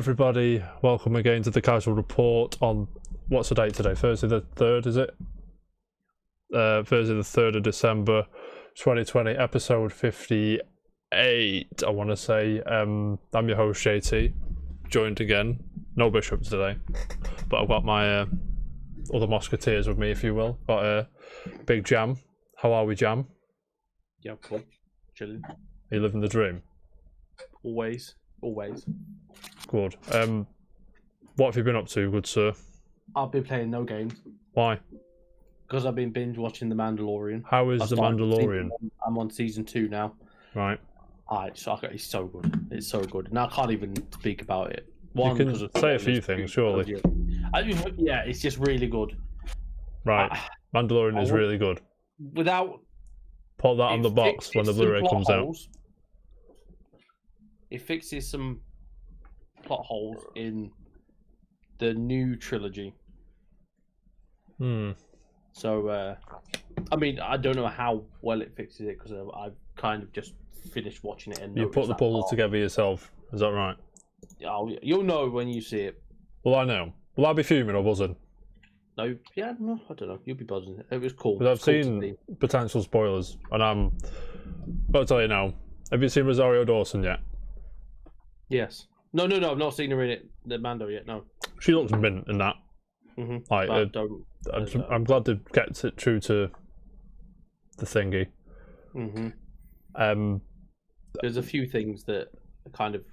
everybody, welcome again to the Casual Report on, what's the date today? Thursday the 3rd, is it? Thursday the 3rd of December 2020, episode 58, I want to say. I'm your host JT, joined again, no Bishop today, but I've got my other Musketeers with me, if you will. Got Big Jam. How are we, Jam? Yeah, cool. Chilling. Are you living the dream? Always. Good. What have you been up to, good sir? I've been playing no games Why? because I've been binge watching The Mandalorian. How is The Mandalorian? I'm on season 2 now. Right. It's so good. It's so good. And I can't even speak about it. You can say a few things, surely. Yeah, it's just really good. Right. Mandalorian is really good. Without Put that on the box when the Blu-ray comes out. It fixes some plot holes in the new trilogy. So, I mean, I don't know how well it fixes it because I've kind of just finished watching it. And you put the puzzle together yourself, is that right? You'll know when you see it. Well, I know. Will I be fuming or buzzing? No, I don't know. You'll be buzzing. It was cool. Because I've seen potential spoilers, and I'm got to tell you now. Have you seen Rosario Dawson yet? Yes. No. I've not seen her in it, the Mando yet. No. She looks mint in that. Like, I'm glad to get it true to the thingy. There's a few things that are kind of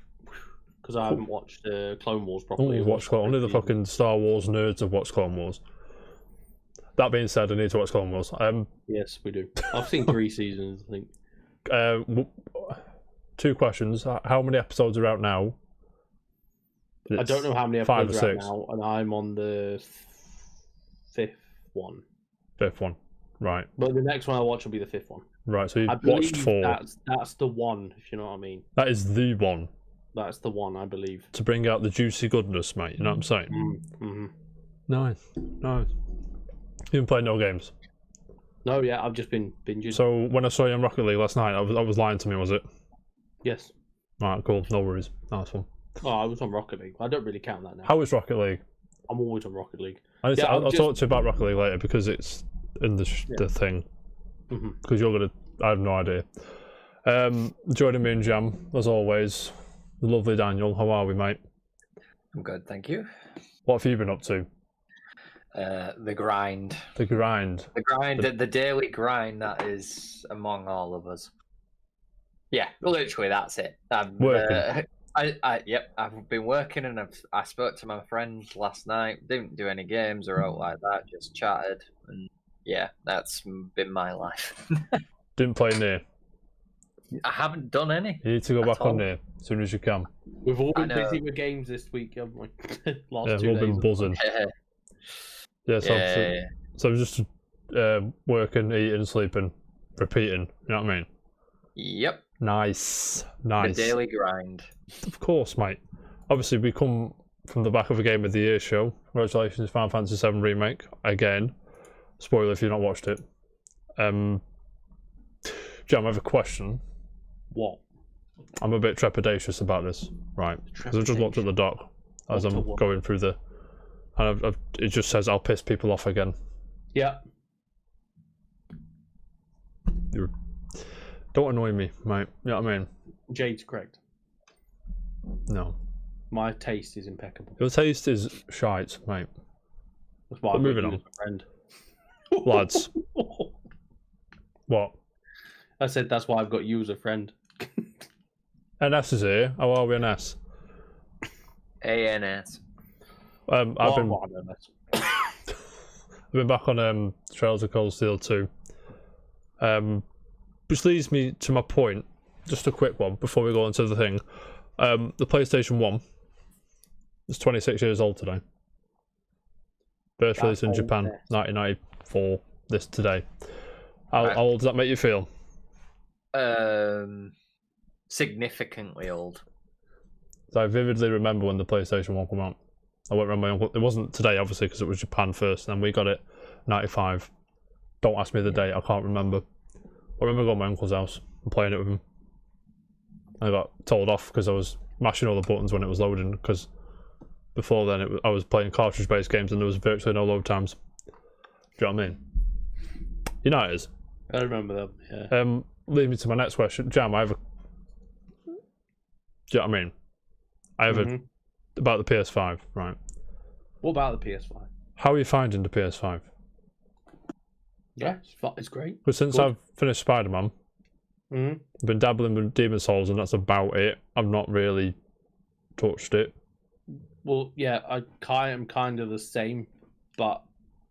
because I haven't watched Clone Wars properly. Only the fucking Star Wars nerds have watched Clone Wars. That being said, I need to watch Clone Wars. Yes, we do. I've seen 3 seasons, I think. 2 questions. How many episodes are out now? I don't know how many episodes are out 5 or 6 now, and I'm on the 5th one. 5th one, right. But the next one I watch will be the 5th one. Right, so you've watched 4. That's the one, if you know what I mean. That is the one. That's the one, I believe. To bring out the juicy goodness, mate, you know what I'm saying? Nice. You haven't played no games? No, yeah, I've just been binging. So, when I saw you in Rocket League last night, I was lying to me, was it? Yes. Alright, cool, no worries. Nice one. Oh, I was on Rocket League. I don't really count that now. How is Rocket League? I'm always on Rocket League. I'll talk to you about Rocket League later because it's in the thing. Because you're gonna, I have no idea. Joining me in Jam, as always, the lovely Daniel. How are we, mate? I'm good, thank you. What have you been up to? The grind. The grind. The daily grind that is among all of us. Yeah, literally, that's it. Working. I've been working, and I spoke to my friends last night. Didn't do any games or out like that. Just chatted, and yeah, that's been my life. Didn't play near. I haven't done any. You need to go back on near as soon as you can. We've all been busy with games this week, haven't we? Last 2 days. We've been buzzing. So just working, eating, sleeping, repeating. You know what I mean? Yep. Nice. The daily grind. Of course, mate. Obviously, we come from the back of a Game of the Year show. Congratulations, Final Fantasy VII Remake. Again. Spoiler if you've not watched it. Jam, I have a question. What? I'm a bit trepidatious about this, right? Because I've just looked at the doc as I'm going through the... And it just says, I'll piss people off again. Yeah. Don't annoy me, mate. You know what I mean? Jade's correct. No. My taste is impeccable. Your taste is shite, mate. That's why I'm moving on. Friend. Lads. What? I said that's why I've got you as a friend. NS is here. How are we, NS? ANS. I've been back on Trails of Cold Steel 2. Which leads me to my point. Just a quick one before we go into the thing. The PlayStation 1 is 26 years old today. First release in Japan, 1994. This today. How old does that make you feel? Significantly old. So I vividly remember when the PlayStation 1 came out. I won't remember. It wasn't today, obviously, because it was Japan first, and then we got it 95. Don't ask me the date. I can't remember. I remember going to my uncle's house and playing it with him. I got told off because I was mashing all the buttons when it was loading because before then, I was playing cartridge-based games and there was virtually no load times. Do you know what I mean? You know it is. I remember them. Yeah. Lead me to my next question. Jam, I have a... Do you know what I mean? I have a... About the PS5, right? What about the PS5? How are you finding the PS5? Yeah, it's great. But since I've finished Spider-Man, I've been dabbling with Demon Souls and that's about it. I've not really touched it. Well, yeah, I am kind of the same, but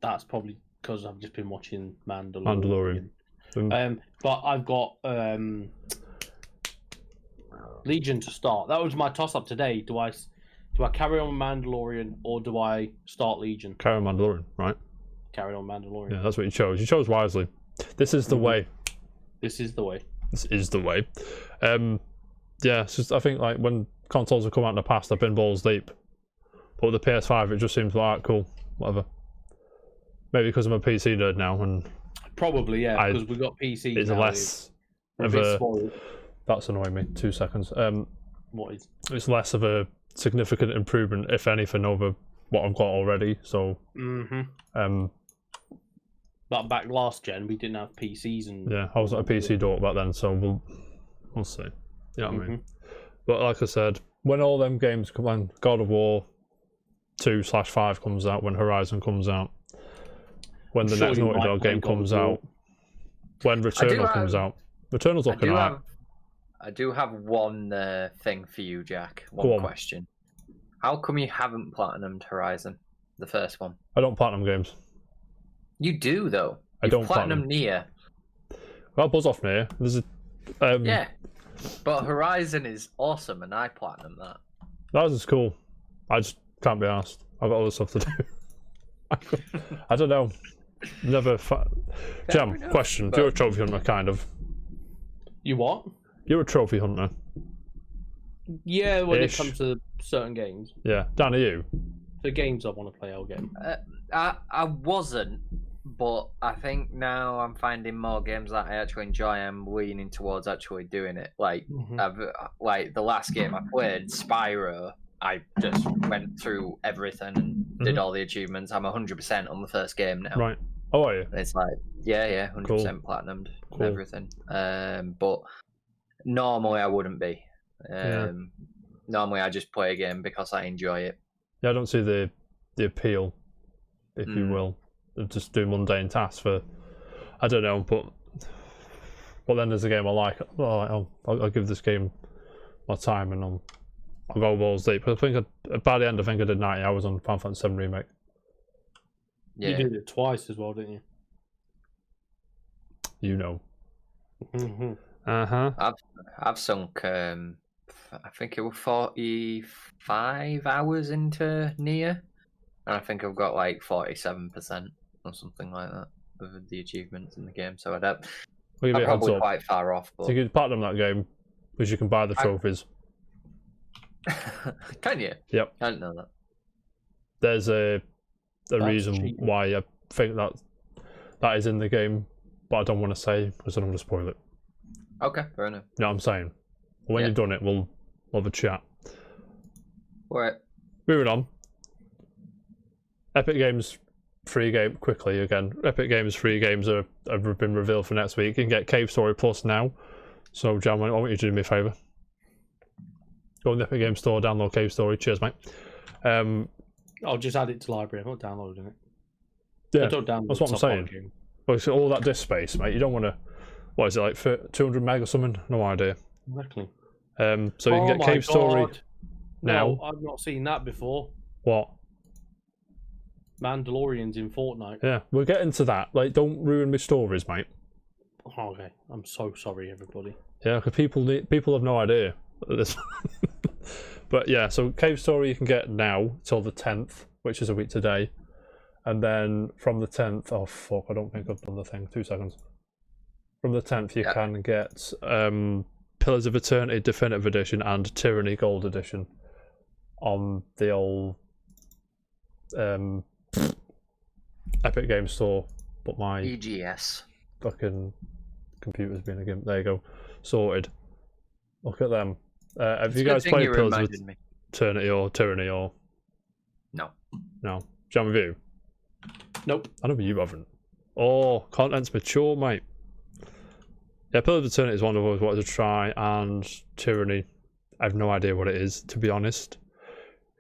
that's probably because I've just been watching Mandalorian. But I've got Legion to start. That was my toss-up today. Do I carry on Mandalorian or do I start Legion? Carry on Mandalorian, right? Carry on Mandalorian. Yeah, that's what you chose. You chose wisely. This is the way. This is the way. This is the way. Yeah, it's just, I think like when consoles have come out in the past, I've been balls deep. But with the PS5, it just seems like, cool, whatever. Maybe because I'm a PC nerd now, and probably yeah, because we've got PCs. It's now, less of a. That's annoying me. 2 seconds. What is? It's less of a significant improvement, if anything, over what I've got already. So. But back last gen, we didn't have PCs and. Yeah, I wasn't a PC dork back then, so we'll see. You know what I mean? But like I said, when all them games come, when God of War 2/5 comes out, when Horizon comes out, when the next Naughty Dog game comes out, when Returnal comes out, Returnal's looking alright. I do have one thing for you, Jack. One question. How come you haven't platinumed Horizon, the first one? I don't platinum games. You do though. I don't platinum Nier. Well, buzz off Nier. There's a yeah, but Horizon is awesome, and I platinum that. That is cool. I just can't be asked. I've got other stuff to do. I don't know. Never. Jam, question. You're a trophy hunter, kind of. You what? You're a trophy hunter. Yeah, when it comes to certain games. Yeah. Dan, are you? The games I want to play, I'll get them. I wasn't, but I think now I'm finding more games that I actually enjoy. I'm leaning towards actually doing it. Like, like the last game I played, Spyro. I just went through everything and did all the achievements. I'm 100% on the first game now. Right. Oh, are you? It's like, yeah, 100% platinumed and everything. But normally I wouldn't be. Normally I just play a game because I enjoy it. Yeah, I don't see the appeal, if you will. Just do mundane tasks for, I don't know, but then there's a game I like. I'll give this game my time and I'll go balls deep. I think by the end, I think I did 90 hours on Final Fantasy 7 Remake. Yeah. You did it twice as well, didn't you? You know. I've sunk, I think it was 45 hours into Nier, and I think I've got like 47% or something like that of the achievements in the game. So I'm probably quite far off. But... So you can platinum that game because you can buy the trophies. Can you? Yep. I didn't know that. There's a reason why I think that is in the game, but I don't want to say because I don't want to spoil it. Okay, fair enough. You know what I'm saying? When you've done it, we'll have a chat. Alright. Moving on. Epic Games free game quickly again. Epic Games free games have been revealed for next week. You can get Cave Story Plus now. So, Jam, I want you to do me a favour. Go on the Epic Games Store, download Cave Story. Cheers, mate. I'll just add it to library. I'm not downloading it. Yeah, that's what I'm saying. Well, so all that disk space, mate. You don't want to. What is it like? 200 meg or something? No idea. Exactly. So you can get Cave Story now. No, I've not seen that before. What? Mandalorians in Fortnite. Yeah, we'll get into that. Like, don't ruin my stories, mate. Okay, I'm so sorry, everybody. Yeah, because people have no idea. But yeah, so Cave Story you can get now till the 10th, which is a week today, and then from the 10th, oh fuck, I don't think I've done the thing. 2 seconds. From the 10th, you can get Pillars of Eternity Definitive Edition and Tyranny Gold Edition on the old Epic Games Store. But my EGS fucking computer's been a gimp. There you go, sorted. Look at them. Have you guys played Pillars of Eternity or Tyranny or? No. No. Jam with you? Nope. I know, but you haven't. Oh, content's mature, mate. Yeah, Pillar of Eternity is one I've always wanted to try, and Tyranny. I have no idea what it is, to be honest.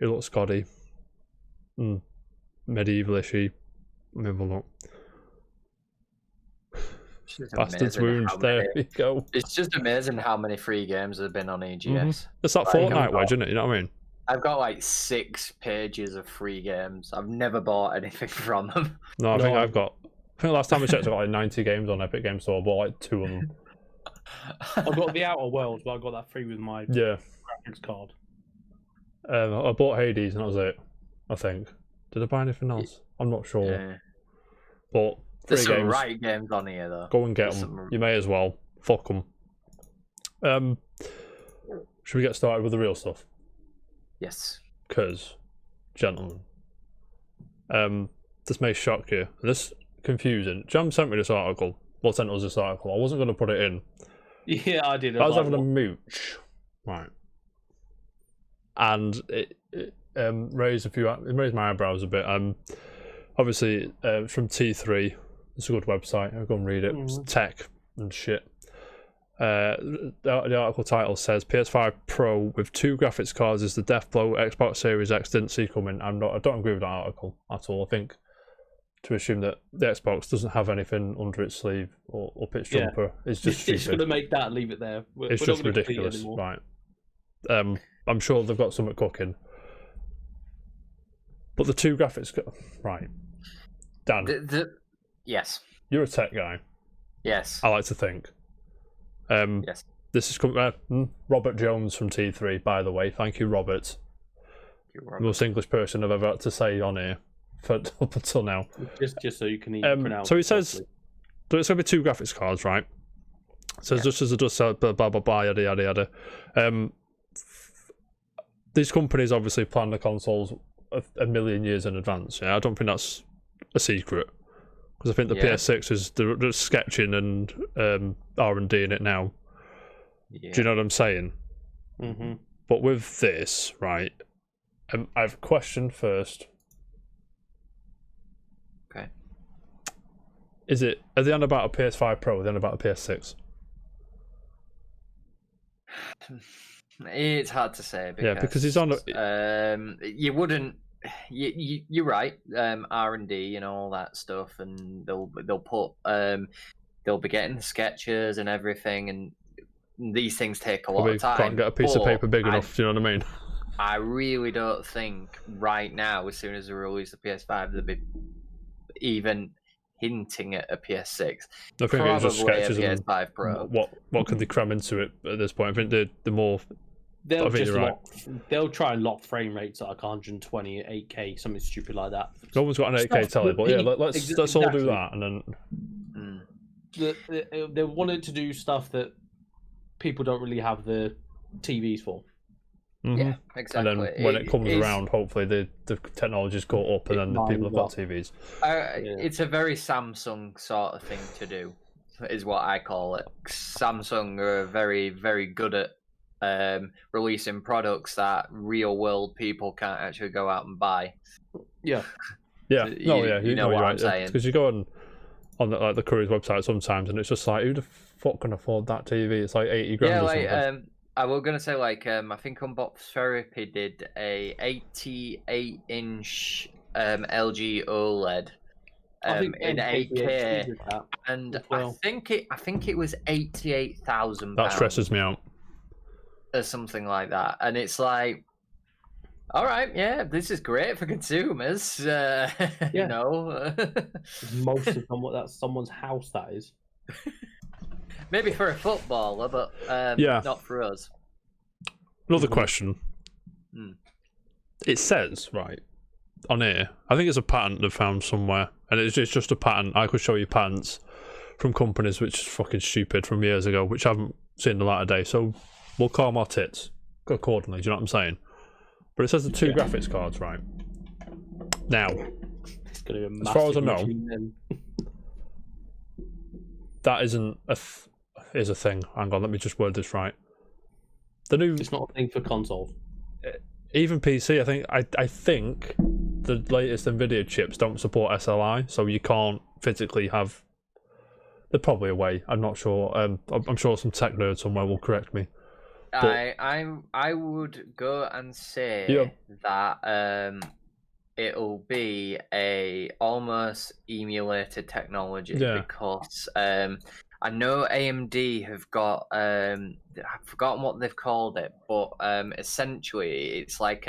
It looks gaudy. Medieval-ishy. Maybe we'll look. Bastard's Wound, there we go. It's just amazing how many free games have been on EGS. It's that Fortnite wedge, isn't it? You know what I mean? I've got like 6 pages of free games. I've never bought anything from them. No, I think last time I checked, I got like 90 games on Epic Games Store. I bought like 2 of them. I've got the Outer Worlds, but I got that free with my graphics card. I bought Hades and that was it, I think. Did I buy anything else? I'm not sure. Yeah. But there's some games, right games on here, though. Go and get them. You may as well. Fuck them. Should we get started with the real stuff? Yes. Because, gentlemen, this may shock you. This confusing. Jam sent me this article. Well, sent us this article. I wasn't going to put it in. Yeah, I did. I was having a mooch. Right. And it raised my eyebrows a bit. Obviously, it's from T3. It's a good website. I'll go and read it. It's tech and shit. The article title says PS5 Pro with 2 graphics cards is the death blow Xbox Series X didn't see coming. I don't agree with that article at all. I think to assume that the Xbox doesn't have anything under its sleeve or up its jumper is just stupid. It's going to make that, leave it there. It's just ridiculous, right? I'm sure they've got something cooking. But the 2 graphics, right? Dan, yes, you're a tech guy. Yes, I like to think. Yes. This is Robert Jones from T3, by the way. Thank you, Robert. The most English person I've ever had to say on here up until now. Just so you can even pronounce. So he says there's going to be 2 graphics cards, right? So just as it does say, blah blah blah, yada yada yada. These companies obviously plan the consoles a million years in advance. Yeah, I don't think that's a secret. Because I think the PS6 is they're sketching and R&D in it now. Yeah. Do you know what I'm saying? Mm-hmm. But with this, right, I have a question first. Okay. Are they on about a PS5 Pro? Are they on about a PS6? It's hard to say. Because he's on. You wouldn't. You're right. R&D and all that stuff, and they'll put they'll be getting the sketches and everything, and these things take a lot of time. Can't get a piece of paper big enough. Do you know what I mean? I really don't think right now, as soon as they release the PS5, they'll be even hinting at a PS6. I think it's just sketches a PS5 Pro. What can they cram into it at this point? I think the more. They'll try and lock frame rates at like 120 at 8K, something stupid like that. No one's got an 8K telly, but yeah, let's all do that, and then they wanted to do stuff that people don't really have the TVs for. Mm-hmm. Yeah, exactly. And then when it comes around, hopefully the technology's caught up, and then the people have got TVs. It's a very Samsung sort of thing to do, is what I call it. Samsung are very, very good at releasing products that real world people can't actually go out and buy. Yeah. You know what I'm saying. Because you go on the Courier's website sometimes, and it's just like, who the fuck can afford that TV? It's like 80 grand or something. I was gonna say I think Unbox Therapy did a 88-inch LG OLED in 8K, and I think it was £88,000. That stresses me out. Or something like that, and it's like, all right, yeah, this is great for consumers. You know, most of them, that's someone's house. That is. Maybe for a footballer, but not for us. Another question. It says, right, on here, I think it's a patent they've found somewhere, and it's just a patent. I could show you patents from companies which is fucking stupid from years ago, which I haven't seen the light of day, so we'll calm our tits accordingly, do you know what I'm saying? But it says the 2 graphics cards, right? Now, it's gonna be as far as I know, that isn't is a thing. Hang on, let me just word this right. It's not a thing for consoles. Even PC, I think the latest NVIDIA chips don't support SLI, so you can't physically have. They're probably a way. I'm not sure. I'm sure some tech nerd somewhere will correct me. But, I would go and say that it'll be a almost emulated technology because I know AMD have got I've forgotten what they've called it, but essentially it's like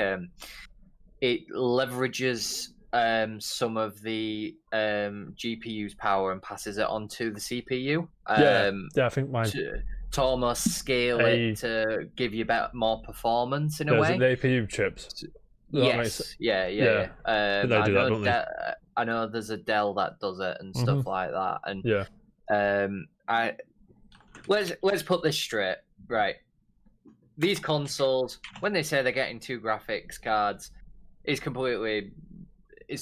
it leverages some of the GPU's power and passes it onto the CPU. I think mine to almost scale it to give you more performance in a way. Is it the APU chips? Yes, yeah. They do that, don't they? I know there's a Dell that does it and stuff like that. And let's put this straight, right? These consoles, when they say they're getting 2 graphics cards, it's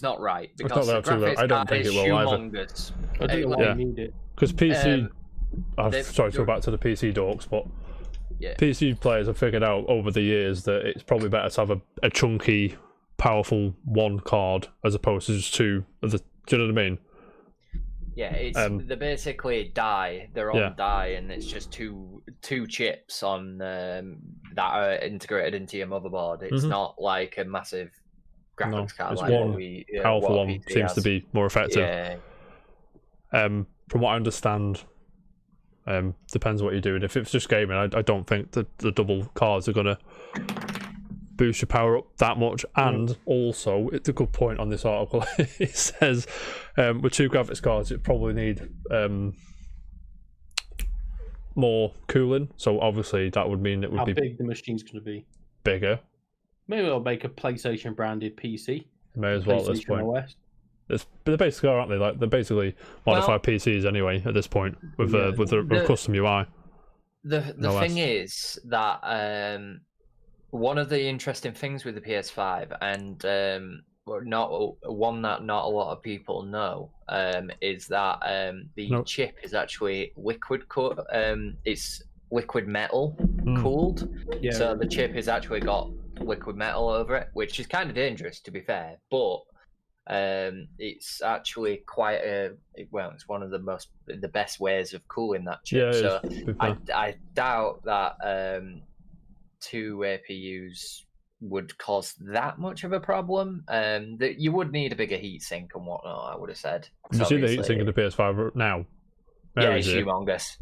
not right because the graphics I don't think is it will humongous. I don't know why you need it. Because PC. Sorry to go back to the PC dorks, but PC players have figured out over the years that it's probably better to have a chunky, powerful one card as opposed to just 2 of the. Do you know what I mean? Yeah, they're basically die. They're on die, and it's just two chips on that are integrated into your motherboard. It's not like a massive graphics card. It's like one powerful one seems to be more effective. Yeah. From what I understand, depends what you're doing. If it's just gaming, I don't think the double cards are gonna boost your power up that much. And also, it's a good point on this article. It says with 2 graphics cards, it probably need more cooling. So obviously, that would mean it would How be big the machine's going to be. Bigger. Maybe they'll make a PlayStation branded PC. May as well at this point. OS. They're basically, aren't they? Like they're basically modified PCs anyway at this point with the custom UI. The thing is that one of the interesting things with the PS5 and not one that not a lot of people know is that the chip is actually it's liquid metal cooled. Yeah. So the chip has actually got liquid metal over it, which is kind of dangerous to be fair, but it's actually quite it's one of the best ways of cooling that chip. So I doubt that 2 APUs would cause that much of a problem. That you would need a bigger heatsink and whatnot, I would have said. You see the heatsink of the PS5 now? It's humongous.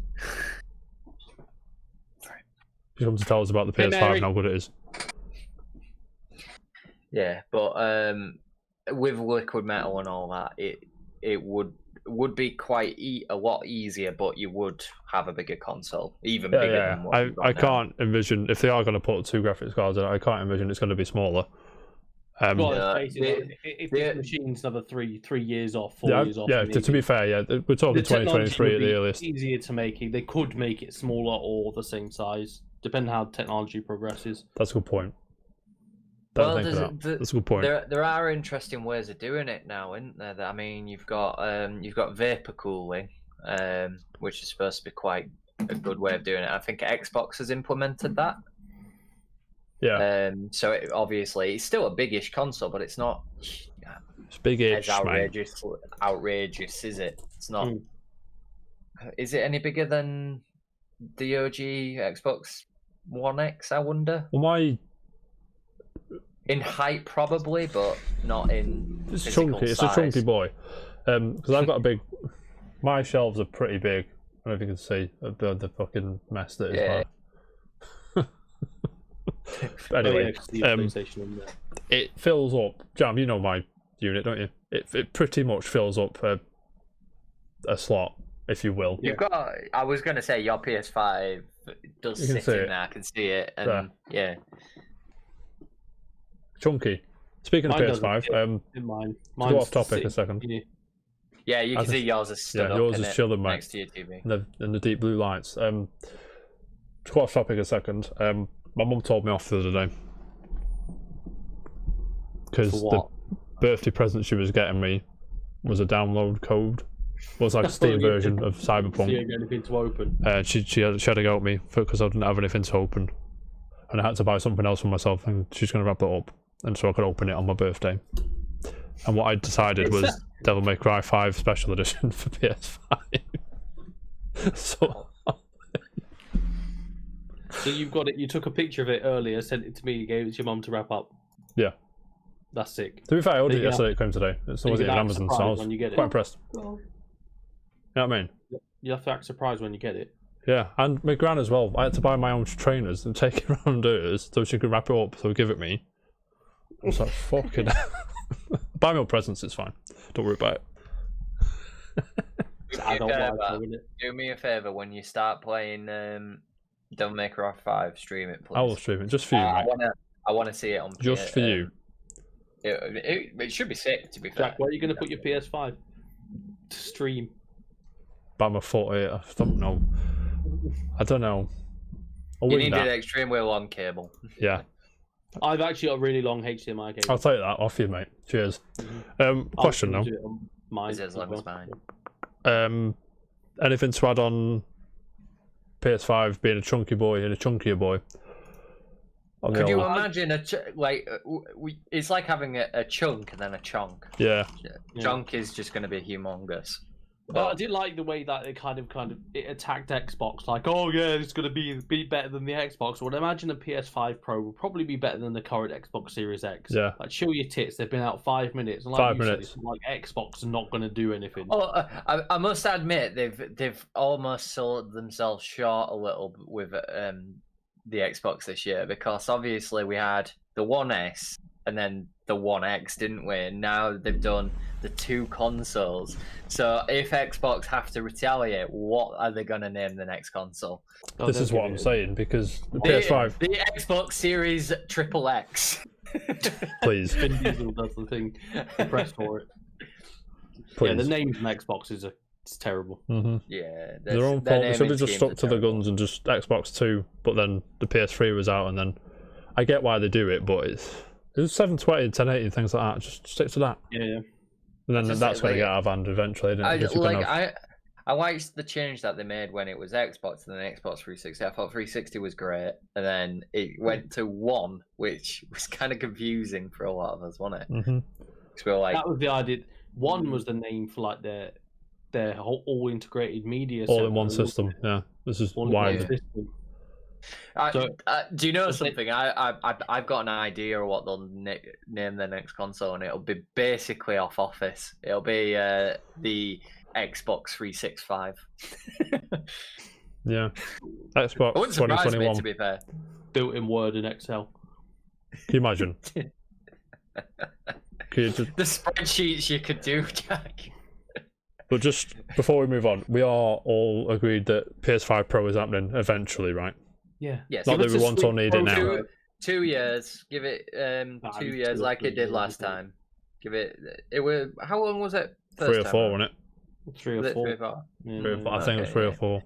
You come to tell us about the PS5 and how good it is. Yeah, but with liquid metal and all that, it would be quite a lot easier, but you would have a bigger console, even bigger than what I can't envision, if they are going to put 2 graphics cards in it, I can't envision it's going to be smaller. If this machine's another 3 years off, 4 years off. Yeah, to be fair, we're talking 2023 at the earliest. Easier to make it. They could make it smaller or the same size, depending on how technology progresses. That's a good point. That's a good point. There are interesting ways of doing it now, isn't there? I mean, you've got vapor cooling, which is supposed to be quite a good way of doing it. I think Xbox has implemented that. Yeah. So obviously, it's still a biggish console, but it's not. It's biggish, outrageous, is it? It's not. Is it any bigger than the OG Xbox One X? I wonder. Well, in height, probably, but not in. It's chunky. It's a chunky boy. Because I've got a big. My shelves are pretty big. I don't know if you can see the fucking mess that is. Yeah. Anyway, it fills up. Jam, you know my unit, don't you? It pretty much fills up a slot, if you will. You've got. I was going to say your PS5 does sit in there. I can see it, and yeah. Chunky. Speaking of PS5, mine. Go off topic a second. Yeah, you can see yours is stood up yours is chilling, mate, next to your TV. In the deep blue lights. To go off topic a second. My mum told me off the other day because the birthday present she was getting me was a download code. It was like a Steam version of Cyberpunk. So you had anything to open? She had to go at me because I didn't have anything to open, and I had to buy something else for myself, and she's going to wrap it up, and so I could open it on my birthday. And what I decided was Devil May Cry 5 Special Edition for PS5. So you've got it. You took a picture of it earlier, sent it to me, gave it to your mum to wrap up. Yeah. That's sick. To be fair, I ordered it yesterday. It came today. It's always on Amazon, so I was quite impressed. Well, you know what I mean? You have to act surprised when you get it. Yeah, and my gran as well. I had to buy my own trainers and take it around hers so she could wrap it up, so give it me. I was like, fucking buy me all presents, it's fine. Don't worry about it. I don't like it. Do me a favour when you start playing Devil May Cry 5, stream it, please. I will stream it, just for you, mate. I want to see it on just for you. It should be sick, to be fair. Jack, where are you going to put your PS5 to stream? About my 48, I don't know. You need an extremely long cable. Yeah. I've actually got a really long HDMI cable. I'll take that off you, mate. Cheers. Question now. Mine as long as mine. Anything to add on PS5 being a chunky boy and a chunkier boy? Could you imagine it's like having a chunk and then a chunk. Yeah. Chunk is just going to be humongous. But I did like the way that it kind of it attacked Xbox, like, oh yeah, it's going to be better than the Xbox. Well, imagine a PS5 Pro will probably be better than the current Xbox Series X. Yeah. Like, show your tits, they've been out 5 minutes. And like 5 minutes. Like, Xbox are not going to do anything. Oh, I must admit, they've almost sold themselves short a little with the Xbox this year, because obviously we had the One S and then the One X, didn't we? And now they've done the 2 consoles. So if Xbox have to retaliate, what are they going to name the next console? This is what I'm saying, because the PS5... The Xbox Series XXX. Please. Vin Diesel does the thing. The press for it. Please. Yeah, the name from Xbox it's terrible. Mm-hmm. Yeah. Their own fault. They should have just stuck to the guns and just Xbox 2, but then the PS3 was out, and then... I get why they do it, but it's 720 and 1080 and things like that. Just stick to that. Yeah. And then that's going to get out of hand eventually. I liked the change that they made when it was Xbox and then Xbox 360. I thought 360 was great, and then it went to 1, which was kind of confusing for a lot of us, wasn't it? Mm-hmm. We were like, that was the idea. 1 was the name for like their whole all integrated media. All in one system. Yeah, this is why. Do you know something? I've got an idea of what they'll name their next console, and it'll be basically off Office. It'll be the Xbox 365. Yeah, Xbox 2021. Me, to be fair, built in Word and Excel. Can you imagine? The spreadsheets you could do, Jack. But just before we move on, we are all agreed that PS5 Pro is happening eventually, right? Yeah. Yes. Not that we want or need it now. 2 years. Give it 2 years, like it did last time. Give it. It was. How long was it? 3 or 4, wasn't it? 3 or 4. 3 or 4. Yeah. 3 or 4. I think it was 3 or 4.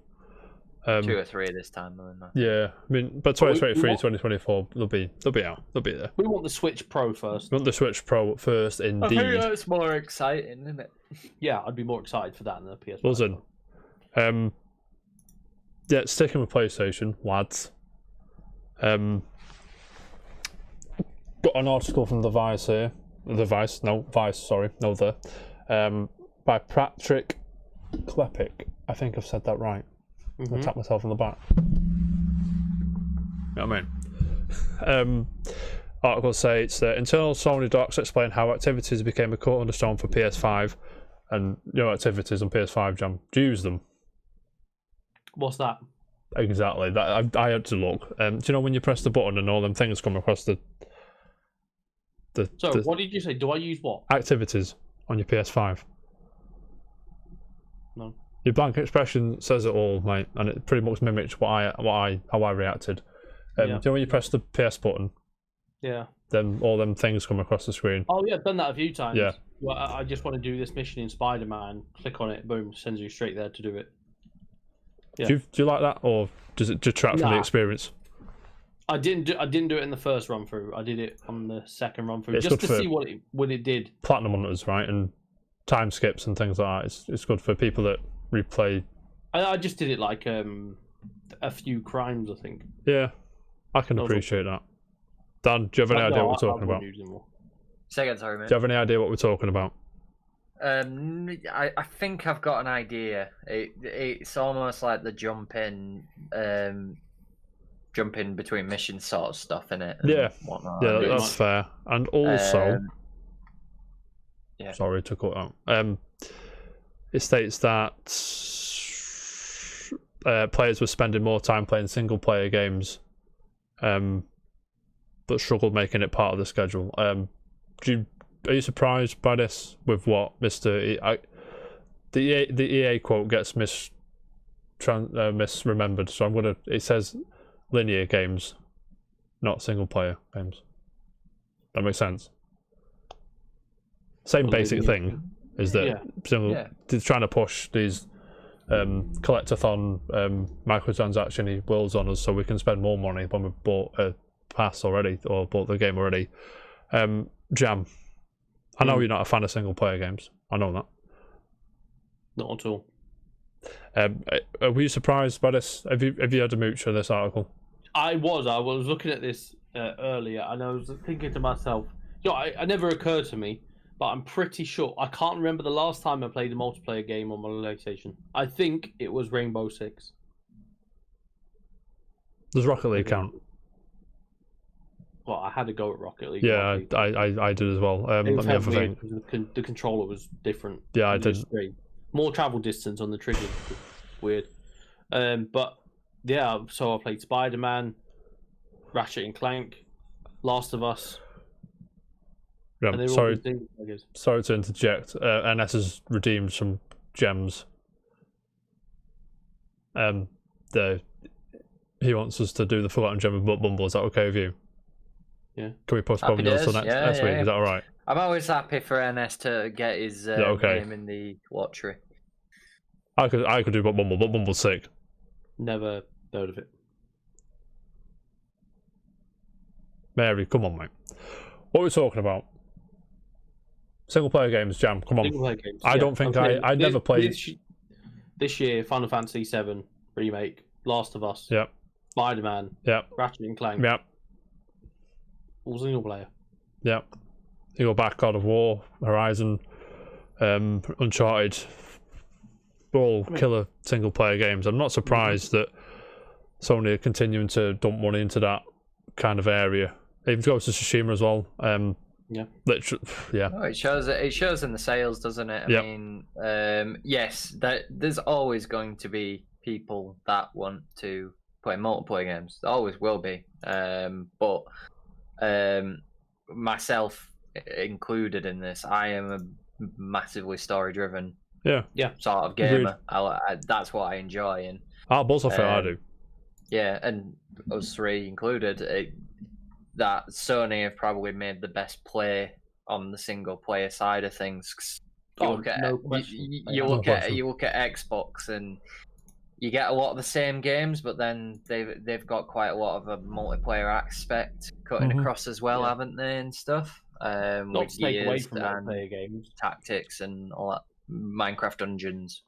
2 or 3 this time, though. Yeah, I mean, but 2023, 2024, they'll be out. They'll be there. We want the Switch Pro first. We want the Switch Pro first, indeed. I think that's more exciting, isn't it? Yeah, I'd be more excited for that than the PS5. Listen, yeah, sticking with PlayStation, lads. Got an article from the Vice here. By Patrick Klepek. I think I've said that right. Mm-hmm. I'll tap myself on the back. You know what I mean? Article states that internal Sony docs explain how activities became a cornerstone for PS5, and activities on PS5 Jam. Do you use them? What's that? Exactly. That I had to look. Do you know when you press the button and all them things come across the what did you say? Do I use what? Activities on your PS5. No. Your blank expression says it all, mate, and it pretty much mimics how I reacted. Do you know when you press the PS button? Yeah. Then all them things come across the screen. Oh yeah, I've done that a few times. Yeah. Well, I just want to do this mission in Spider-Man. Click on it, boom, sends you straight there to do it. Yeah. Do you like that, or does it detract from the experience? I didn't do it in the first run through. I did it on the second run through, it's just to see what it did. Platinum hunters, right, and time skips and things like that. It's good for people that replay. I just did it like a few crimes, I think. Yeah, I can appreciate that. Dan, do you have any idea what we're talking about? Say again, sorry, mate. Do you have any idea what we're talking about? I think I've got an idea. It's almost like the jumping between missions sort of stuff in it. Yeah, whatnot. yeah, that's fair. And also, yeah. Sorry to cut out. It states that players were spending more time playing single-player games, but struggled making it part of the schedule. Are you surprised by this? With what the EA quote gets misremembered, so it says linear games, not single-player games. That makes sense. Same basic thing is that they're trying to push these collectathon microtransaction worlds on us so we can spend more money when we've bought a pass already or bought the game already. Jam, I know you're not a fan of single player games. I know that. Not at all. Were you surprised by this? Have you had a mooch of this article? I was looking at this earlier and I was thinking to myself, it never occurred to me, but I'm pretty sure, I can't remember the last time I played a multiplayer game on my PlayStation. I think it was Rainbow Six. Does Rocket League count? Well, I had to go at Rocket League. Yeah, I did as well. The controller was different. Yeah, I did. More travel distance on the trigger. Weird. But yeah, so I played Spider-Man, Ratchet and Clank, Last of Us. Yeah, sorry to interject. NS has redeemed some gems. He wants us to do the Forgotten Gem of Bumble. Is that okay with you? Yeah. Can we postpone yours till next week? Is that all right? I'm always happy for NS to get his name in the lottery. I could do Bumble, but Bumble's sick. Never heard of it. Mary, come on, mate. What are we talking about? Single player games, Jam. Come on. Single player games. I don't think I never played. This year, Final Fantasy VII Remake, Last of Us. Yep. Spider-Man. Yep. Ratchet and Clank. Yep. All single player. Yep. You go back, God of War, Horizon, Uncharted. All killer single player games. I'm not surprised that Sony are continuing to dump money into that kind of area. Even Ghost of Tsushima as well. Yeah. Yeah. Oh, it shows in the sales, doesn't it? I mean, yes, there's always going to be people that want to play multiplayer games. There always will be. But myself included in this, I am a massively story-driven sort of gamer. That's what I enjoy. And Buzz off it, I do. Yeah, and us three included. That Sony have probably made the best play on the single player side of things. You look at Xbox and you get a lot of the same games, but then they've got quite a lot of a multiplayer aspect cutting across as well, haven't they, and stuff. Not to take away from multiplayer games, tactics and all that. Minecraft Dungeons.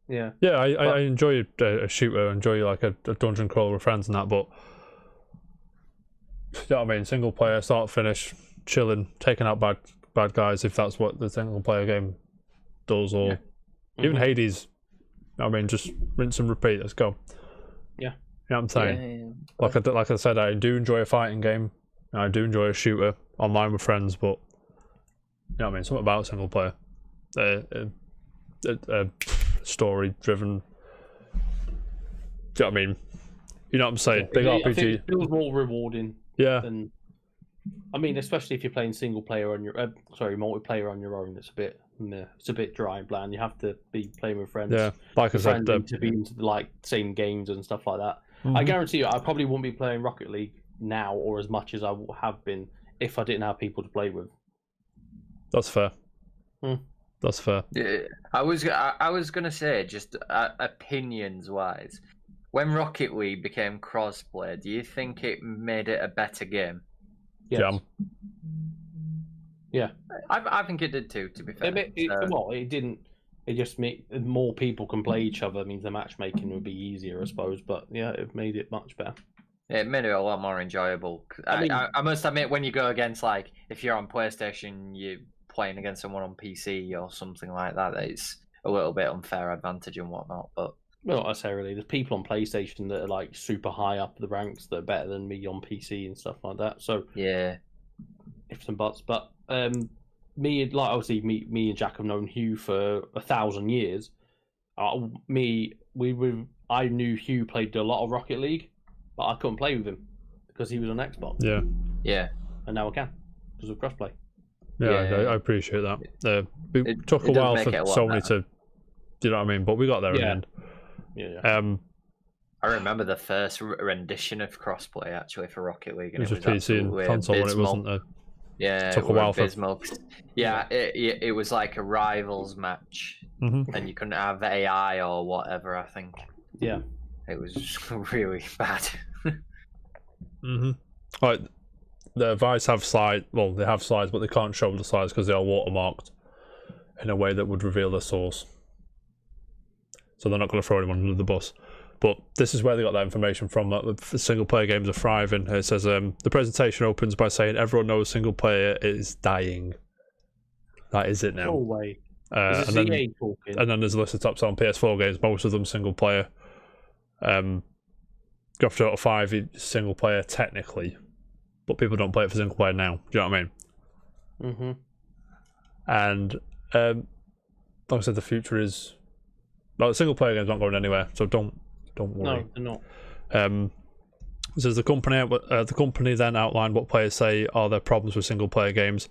Yeah, I enjoy a shooter. I enjoy like a dungeon crawl with friends and that, but. You know what I mean? Single player, start finish, chilling, taking out bad guys if that's what the single player game does, or even Hades. You know what I mean? Just rinse and repeat. Let's go. Yeah. You know what I'm saying? Yeah. Like I said, I do enjoy a fighting game. I do enjoy a shooter online with friends, but you know what I mean? Something about single player, story driven. Do you know what I mean? You know what I'm saying? Big RPG. I think it feels more rewarding. Yeah. I mean, especially if you're playing single player on your multiplayer on your own, it's a bit dry and bland. You have to be playing with friends. Yeah, like I said, to be into like same games and stuff like that. I guarantee you, I probably wouldn't be playing Rocket League now or as much as I have been if I didn't have people to play with. That's fair. That's fair. Yeah, I was gonna say, just opinions wise. When Rocket League became crossplay, do you think it made it a better game? Yes. Yeah. I think it did too, to be fair. It didn't. It just made more people can play each other. It means the matchmaking would be easier, I suppose. But yeah, it made it much better. It made it a lot more enjoyable. I must admit, when you go against, like, if you're on PlayStation, you're playing against someone on PC or something like that, it's a little bit unfair advantage and whatnot. But well, not necessarily. There's people on PlayStation that are like super high up the ranks that are better than me on PC and stuff like that. So yeah, ifs and buts. But me and Jack have known Hugh for 1,000 years. I knew Hugh played a lot of Rocket League, but I couldn't play with him because he was on Xbox. Yeah, and now I can because of crossplay. Yeah, I appreciate that. It took a while for Sony to, do you know what I mean? But we got there in the end. Yeah. I remember the first rendition of crossplay actually for Rocket League, and it was PC and console when it wasn't a. Yeah, it took a while abysmal. It was like a rivals match, and you couldn't have AI or whatever. I think. Yeah, it was really bad. Like the Vice have slides. Well, they have slides, but they can't show the slides because they are watermarked in a way that would reveal the source. So they're not going to throw anyone under the bus. But this is where they got that information from, that the single player games are thriving. It says the presentation opens by saying everyone knows single player is dying. That is it now. No way. And then there's a list of top selling PS4 games, most of them single player. Grand Theft Auto 5 is single player technically, but people don't play it for single player now. Do you know what I mean? And like I said, the future is. Like, single player games aren't going anywhere, so don't worry. No, they're not. Says the company then outlined what players say are their problems with single player games.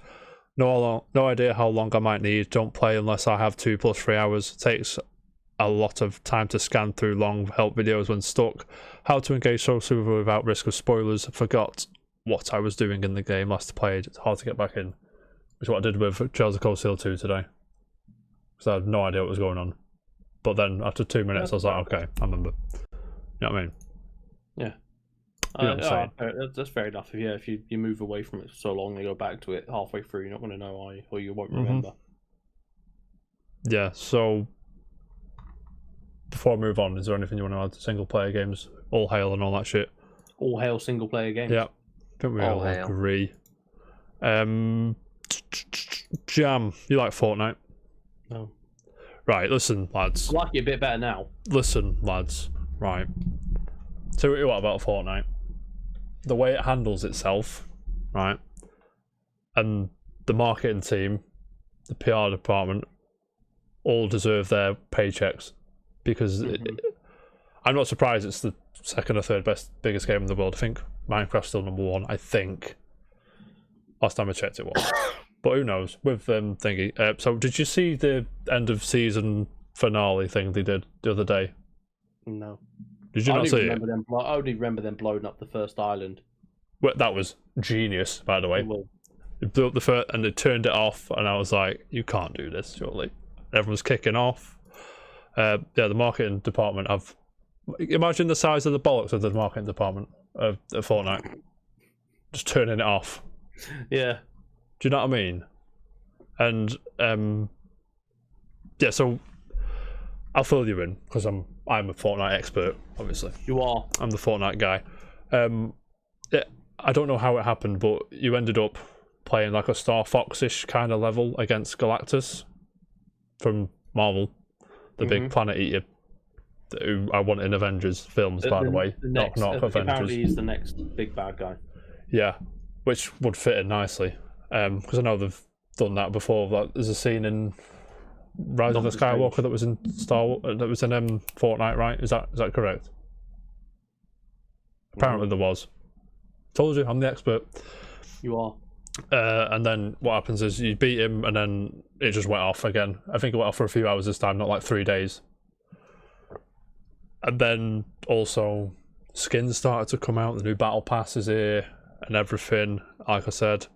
No idea how long I might need. Don't play unless I have 2 + 3 hours. It takes a lot of time to scan through long help videos when stuck. How to engage socially without risk of spoilers. Forgot what I was doing in the game last played. It's hard to get back in. Which is what I did with Trails of Cold Steel 2 today. Because I had no idea what was going on. But then after 2 minutes, I was like, okay, I remember. You know what I mean? Yeah. You know what I'm saying? That's fair enough. If you move away from it for so long, and go back to it halfway through, you're not going to know why, or you won't remember. Yeah, so before I move on, is there anything you want to add to single player games? All hail and all that shit. All hail single player games. Yeah, I think we all agree. Jam, you like Fortnite? No. Right, listen, lads. I like it a bit better now. Listen, lads. Right. So what about Fortnite? The way it handles itself, right? And the marketing team, the PR department, all deserve their paychecks because I'm not surprised it's the second or third biggest game in the world. I think Minecraft's still number 1. I think. Last time I checked it was. But who knows? With thingy. So did you see the end of season finale thing they did the other day? No. Did you not see it? I only remember them blowing up the first island. Well, that was genius, by the way. They blew up the first and they turned it off, and I was like, "You can't do this, surely." Everyone's kicking off. The marketing department have. Imagine the size of the bollocks of the marketing department of Fortnite. Just turning it off. Yeah. Do you know what I mean? And yeah, so I'll fill you in because I'm a Fortnite expert, obviously. You are. I'm the Fortnite guy. Yeah, I don't know how it happened, but you ended up playing like a Star Fox-ish kind of level against Galactus from Marvel, the big planet eater who I want in Avengers films, by the way. Knock Avengers. Apparently he's the next big bad guy. Yeah, which would fit in nicely. Because I know they've done that before. Like, there's a scene in Rise of the Skywalker that was in Fortnite, right? Is that correct? Apparently there was. Told you, I'm the expert. You are. And then what happens is you beat him, and then it just went off again. I think it went off for a few hours this time, not like 3 days. And then also skins started to come out. The new battle pass is here and everything. Like I said,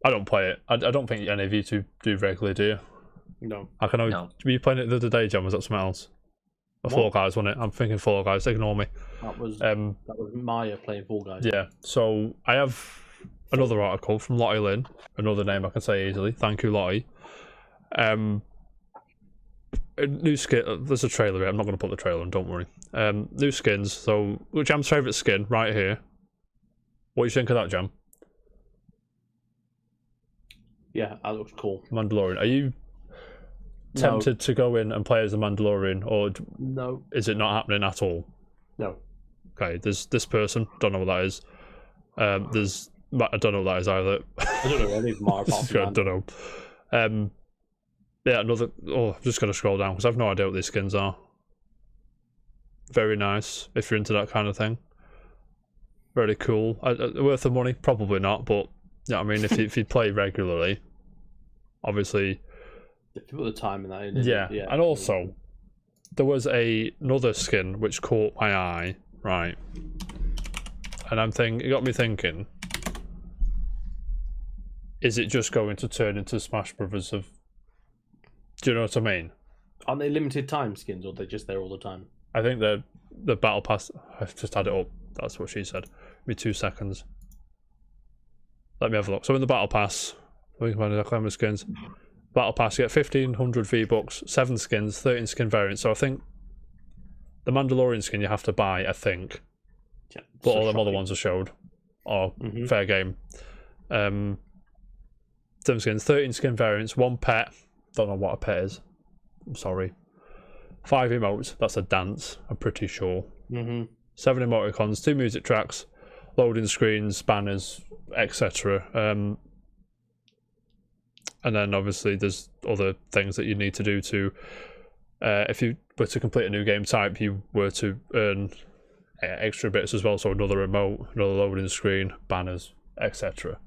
I don't play it. I don't think any of you two do regularly, do you? No. I can know. Were you playing it the other day, John? Was that something else? Fall Guys, wasn't it? I'm thinking Fall Guys. Ignore me. That was Maya playing Fall Guys. Yeah. So I have another article from Lottie Lynn, another name I can say easily. Thank you, Lottie. new skin. There's a trailer here. I'm not going to put the trailer on. Don't worry. New skins. So, Jam's favourite skin right here. What do you think of that, Jam? Yeah, that looks cool. Mandalorian. Are you tempted to go in and play as a Mandalorian, or no? Is it not happening at all? No. Okay. There's this person. Don't know what that is. There's. I don't know what that is either. I don't know any of them are apart from I don't know. Yeah, another. Oh, I'm just gonna scroll down because I've no idea what these skins are. Very nice if you're into that kind of thing. Very cool. Worth the money? Probably not, but yeah, I mean, if you play regularly, obviously. If you put the time in that, yeah, and also there was another skin which caught my eye, right? And it got me thinking. Is it just going to turn into Smash Brothers of? Do you know what I mean? Aren't they limited time skins, or are they just there all the time? I think the battle pass. I've just had it up. That's what she said. Give me 2 seconds. Let me have a look. So in the battle pass, we can find exactly how many skins. Battle pass, you get 1,500 V-Bucks, 7 skins, 13 skin variants. So I think the Mandalorian skin you have to buy. I think, yeah, but all them other ones are showed. Oh, fair game. 7 skins, 13 skin variants, 1 pet. Don't know what a pet is. I'm sorry. 5 emotes. That's a dance. I'm pretty sure. 7 emoticons, 2 music tracks, loading screens, banners, etc. And then obviously there's other things that you need to do to. If you were to complete a new game type, you were to earn extra bits as well. So another emote, another loading screen, banners, etc.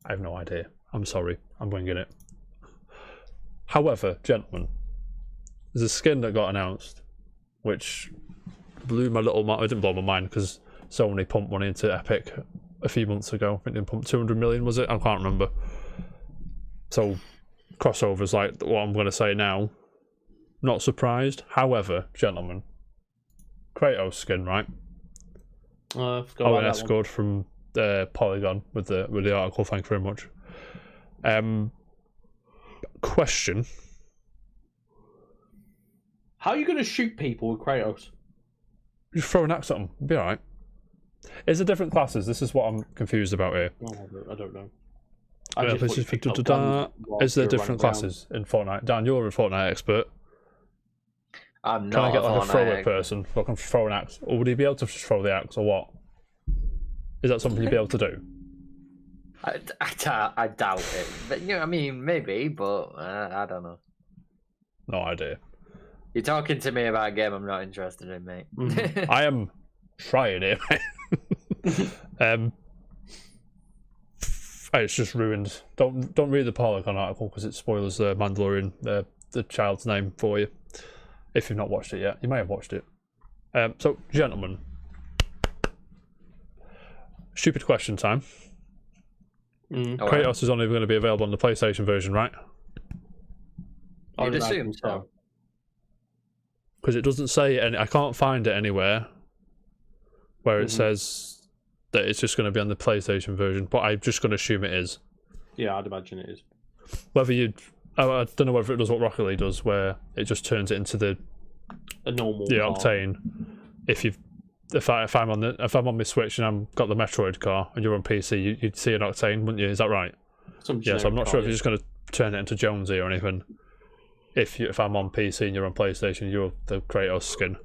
I have no idea. I'm sorry. I'm winging it. However, gentlemen, there's a skin that got announced, which blew my little mind. It didn't blow my mind because Sony pumped money into Epic a few months ago. I think they pumped 200 million, was it? I can't remember. So, crossovers like what I'm going to say now. Not surprised. However, gentlemen, Kratos skin, right? ONS scored from Polygon with the article. Thank you very much. Question: how are you going to shoot people with Kratos? Just throw an axe at them. It'll be alright. Is there different classes? This is what I'm confused about here. I don't know. Is there different classes in Fortnite? Dan, you're a Fortnite expert. I'm not. Can I get like a thrower person who can throw an axe? Or would he be able to just throw the axe, or what? Is that something you'd be able to do? I doubt it. But, you know, I mean, maybe, but I don't know. No idea. You're talking to me about a game I'm not interested in, mate. I am trying it, mate. It's just ruined. Don't read the Polygon article because it spoils the Mandalorian, the child's name for you. If you've not watched it yet, you may have watched it. So, gentlemen, stupid question time. Kratos is only going to be available on the PlayStation version, right? I'd assume so. Because it doesn't say, and I can't find it anywhere where it says that it's just going to be on the PlayStation version, but I'm just going to assume it is. Yeah, I'd imagine it is. Whether I don't know whether it does what Rocket League does, where it just turns it into a normal Octane. If I'm on my Switch and I've got the Metroid car and you're on PC, you'd see an Octane, wouldn't you? Is that right? Yeah, so I'm not sure if you're just going to turn it into Jonesy or anything. If I'm on PC and you're on PlayStation, you're the Kratos skin.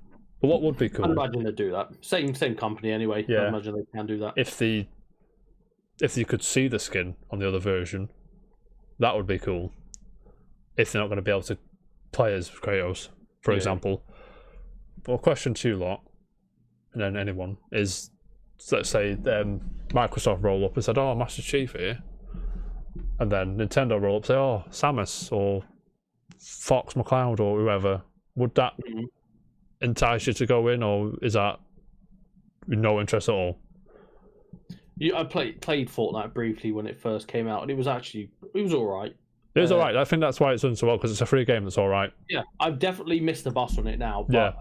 But what would be cool? I'd imagine they'd do that. Same company anyway. Yeah. I imagine they can do that. If you could see the skin on the other version, that would be cool. If they're not going to be able to play as Kratos, for example. But a question to you lot, and then anyone, is, let's say Microsoft roll up and said, "Oh, Master Chief here," and then Nintendo roll up and say, "Oh, Samus," or Fox McCloud, or whoever. Would that entice you to go in, or is that no interest at all? I played Fortnite briefly when it first came out, and it was all right. It was all right. I think that's why it's done so well, because it's a free game that's all right. Yeah, I've definitely missed the bus on it now. But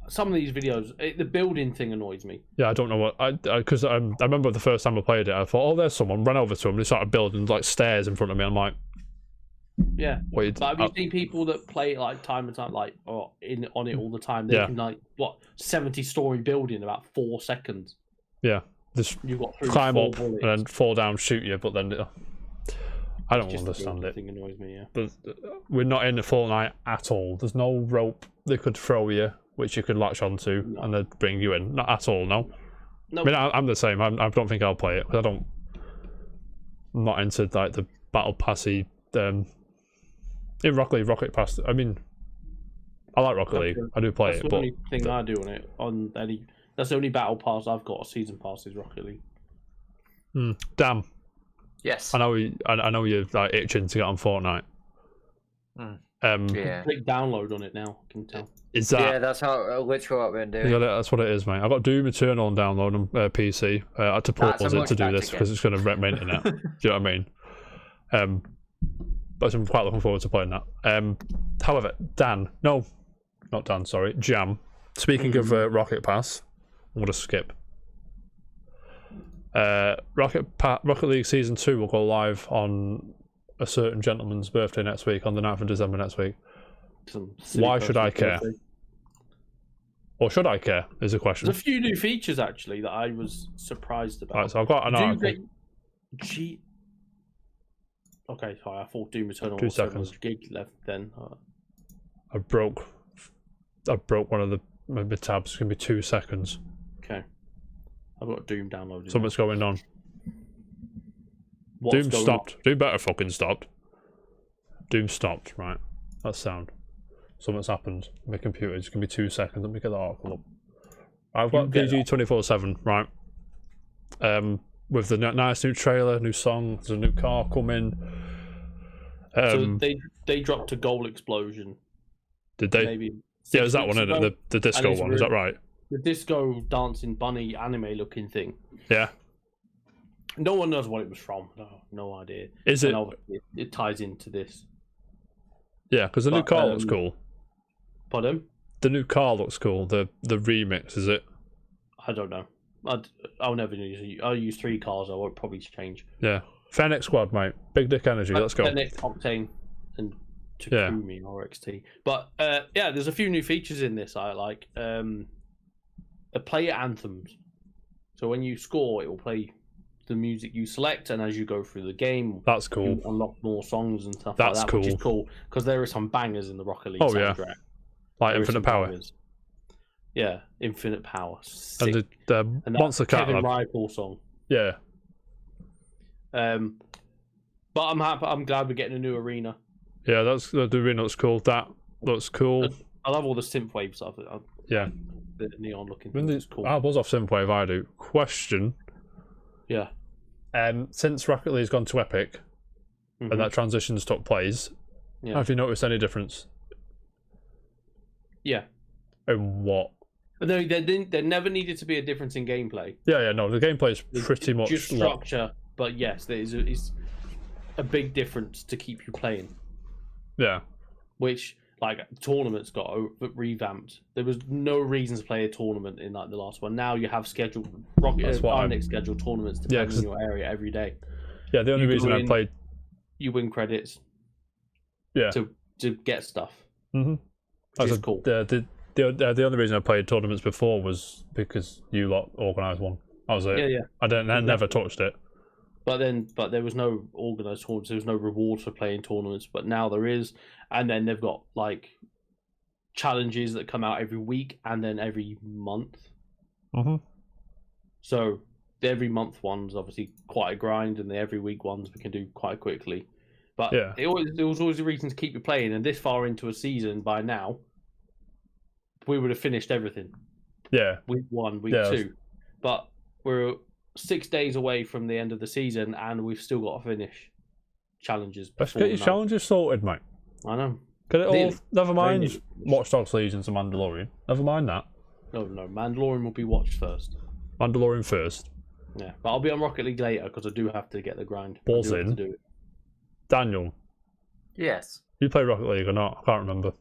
some of these videos, the building thing annoys me. Yeah, I don't know what because I remember the first time I played it, I thought, "Oh, there's someone." Ran over to him, and he started building like stairs in front of me. I'm like, Yeah. What But have you seen people that play it like time and time, like on it all the time? They Yeah. can 70-story building in about 4 seconds. Yeah, just You've got climb 4 up bullets. and then fall down, shoot you, but then I don't understand it. Thing annoys me, yeah. But we're not in the Fortnite at all. There's no rope they could throw you, which you could latch onto, and they'd bring you in. Not at all, no. No. I mean, I'm the same. I don't think I'll play it because I'm not into like the battle passy. In Rocket League, Rocket Pass. I mean, I like Rocket League. I do play That's it, the only thing I do on it. That's the only battle pass I've got. A season pass is Rocket League. Damn. Yes. I know you're like itching to get on Fortnite. Yeah. Click download on it now. I can tell. Is that? Yeah, that's how literally what we're doing. Yeah, that's what it is, mate. I got Doom Eternal on download on PC. I had to pause it to do this because it's going to wreck my internet. Do you know what I mean? But I'm quite looking forward to playing that. However, Jam. Speaking of Rocket Pass, I'm going to skip. Rocket League Season 2 will go live on a certain gentleman's birthday next week, on the 9th of December next week. Why should I care? Or should I care, is the question. There's a few new features, actually, that I was surprised about. Right, so I've got an article. Okay, sorry, I thought Doom Eternal 2 was seconds. gig left then. I broke one of the tabs. It's going to be 2 seconds. Okay. I've got Doom downloaded. Something's going on. What's Doom going stopped. on? Doom better fucking stopped. Doom stopped, right. That's sound. Something's happened. My computer. It's going to be 2 seconds. Let me get the article up. I've got PG 24/7, right. With the nice new trailer, new song, there's a new car coming. So they dropped a goal explosion. Did they? Maybe Yeah, is that one, isn't it? The disco one, is that right? The disco dancing bunny anime looking thing. Yeah. No one knows what it was from. No idea. Is it? It ties into this. Yeah, because the new car looks cool. Pardon? The new car looks cool. The remix, is it? I don't know. I'll never use. I'll use 3 cars. I won't probably change. Yeah. Fennec Squad, mate. Big Dick Energy. Let's go. Fennec, Octane, and Takumi or XT. But yeah, there's a few new features in this I like. The player anthems. So when you score, it will play the music you select, and as you go through the game, that's cool. You unlock more songs and stuff that's like that, cool. Which is cool because there are some bangers in the Rocket League soundtrack. Yeah. Like Infinite Power. Bangers. Yeah, Infinite Power. Sick. And the Monster Cat Kevin Rypel song. Yeah. But I'm happy. I'm glad we're getting a new arena. Yeah, the arena looks cool. That looks cool. I love all the synthwave stuff. Yeah. The neon looking. It's cool. I was off synthwave. I do. Question. Yeah. Since Rocket League's gone to Epic, and that transition's took place, have you noticed any difference? Yeah. In what? No, there never needed to be a difference in gameplay. Yeah, no, the gameplay is pretty much just structure, but yes, there is a big difference to keep you playing. Yeah. Which, like, tournaments got revamped. There was no reason to play a tournament in like the last one. Now you have scheduled scheduled tournaments to play in your area every day. Yeah, the only reason I played. You win credits. Yeah. To get stuff. Mm-hmm. Which is cool. The only reason I played tournaments before was because you lot organised one. That was it. Yeah. I never touched it. But there was no organised tournaments. There was no reward for playing tournaments. But now there is, and then they've got like challenges that come out every week and then every month. Mm-hmm. So the every month ones obviously quite a grind, and the every week ones we can do quite quickly. But there was always a reason to keep you playing, and this far into a season by now, we would have finished everything. Yeah. Week 1, week 2. But we're 6 days away from the end of the season, and we've still got to finish challenges. Let's get your challenges sorted, mate. I know. Get it all. Never mind Watch Dogs Legions and Mandalorian. Never mind that. No. Mandalorian will be watched first. Mandalorian first. Yeah, but I'll be on Rocket League later because I do have to get the grind. Balls in. Daniel. Yes. You play Rocket League or not? I can't remember.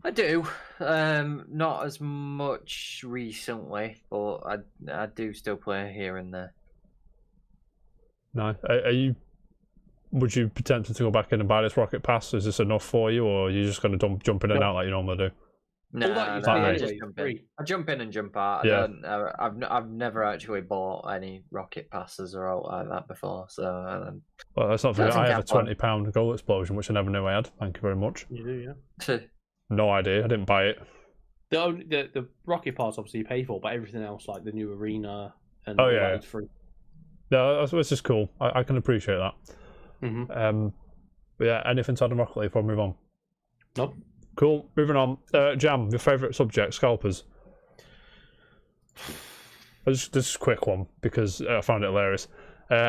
I do. Not as much recently, but I do still play here and there. No. Are you would you be tempted to go back in and buy this Rocket Pass? Is this enough for you, or are you just going to jump in and out like you normally do? No, that I is just free. jump in. I jump in and jump out. Yeah. I've never actually bought any Rocket Passes or out like that before. So Well, that's not fair. I think I have a I've won. £20 goal explosion, which I never knew I had. Thank you very much. You do, yeah. No idea. I didn't buy it. The Rocket Pass obviously you pay for, but everything else like the new arena and Oh, yeah. is free. No, that's just cool. I can appreciate that. Mm-hmm. But yeah, anything to add on Rocket League before we move on? Nope. Cool. Moving on. Jam, your favourite subject, scalpers. This is a quick one because I found it hilarious.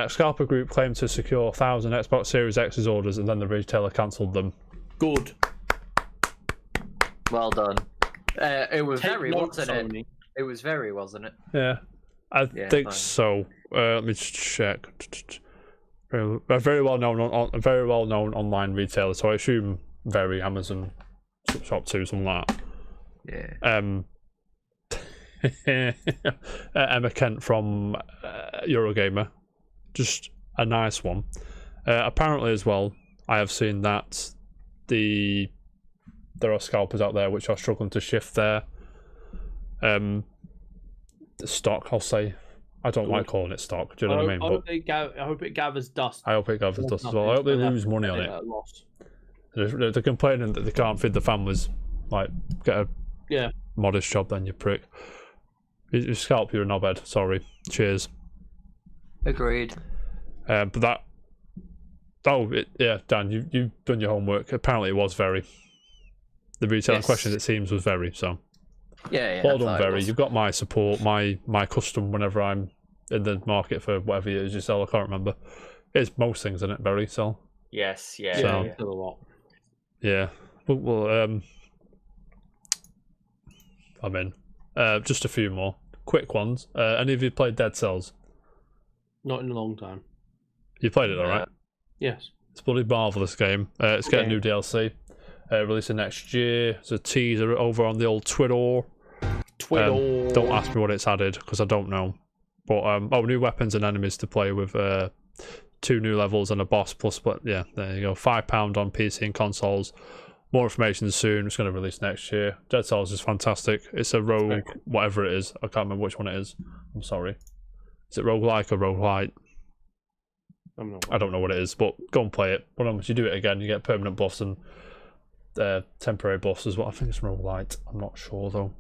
Scalper Group claimed to secure 1,000 Xbox Series X's orders and then the retailer cancelled them. Good. well done. It was Take very, note, wasn't it? Sony. It was very, wasn't it? Yeah, I think fine. so. Let me just check. A very well known online retailer, so I assume very Amazon Shop 2, something like that. Yeah. Emma Kent from Eurogamer, just a nice one. Apparently, as well, I have seen that there are scalpers out there which are struggling to shift their stock. I'll say. I don't like calling it stock. Do you know what I mean? I hope it gathers dust. I hope it gathers dust as well. I hope they lose money on it. Loss. They're complaining that they can't feed the families. Like, get a modest job then, you prick. You scalp, you're a knobhead. Sorry. Cheers. Agreed. But that... Dan, you've done your homework. Apparently it was very. The retailer in question, it seems, was very, so... Yeah. Well done, Very. You've got my support, my custom whenever I'm in the market for whatever it is you sell. I can't remember. It's most things, isn't it, Very? So... Yes, Yeah, So- a lot. Yeah. Well, I'm in. Just a few more quick ones. Any of you played Dead Cells? Not in a long time. You played it, all right? Yes. It's a bloody marvelous game. It's getting new DLC. Releasing next year. There's a teaser over on the old Twitter. Don't ask me what it's added because I don't know. But new weapons and enemies to play with. 2 new levels and a boss plus. But yeah, there you go. £5 on PC and consoles. More information soon. It's going to release next year. Dead Cells is fantastic. It's a rogue, whatever it is. I can't remember which one it is. I'm sorry. Is it roguelike or roguelite? I don't know what it is, but go and play it. But once you do it again, you get permanent buffs and temporary buffs as well. I think it's roguelite. I'm not sure though.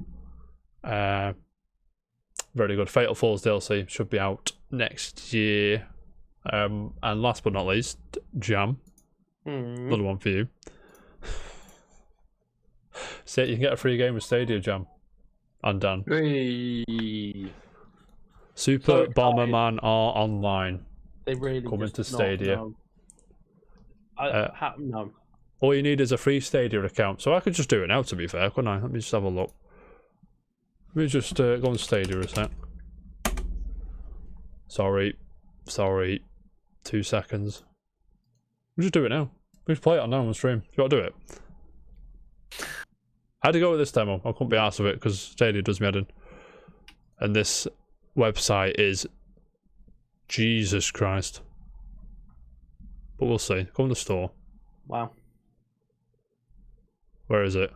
Very good. Fatal Falls DLC should be out next year. And last but not least, Jam. Another one for you. So you can get a free game with Stadia, Jam. And Dan. Super Bomberman are online. They really Coming just to Stadia. No. All you need is a free Stadia account. So I could just do it now, to be fair, couldn't I? Let me just have a look. Let me just go on Stadia a sec. Sorry. 2 seconds. We'll just do it now. We just play it on now on stream. You gotta do it. I had to go with this demo. I couldn't be arsed with it because Stadia does me head in. And this website is Jesus Christ. But we'll see. Go in the store. Wow. Where is it?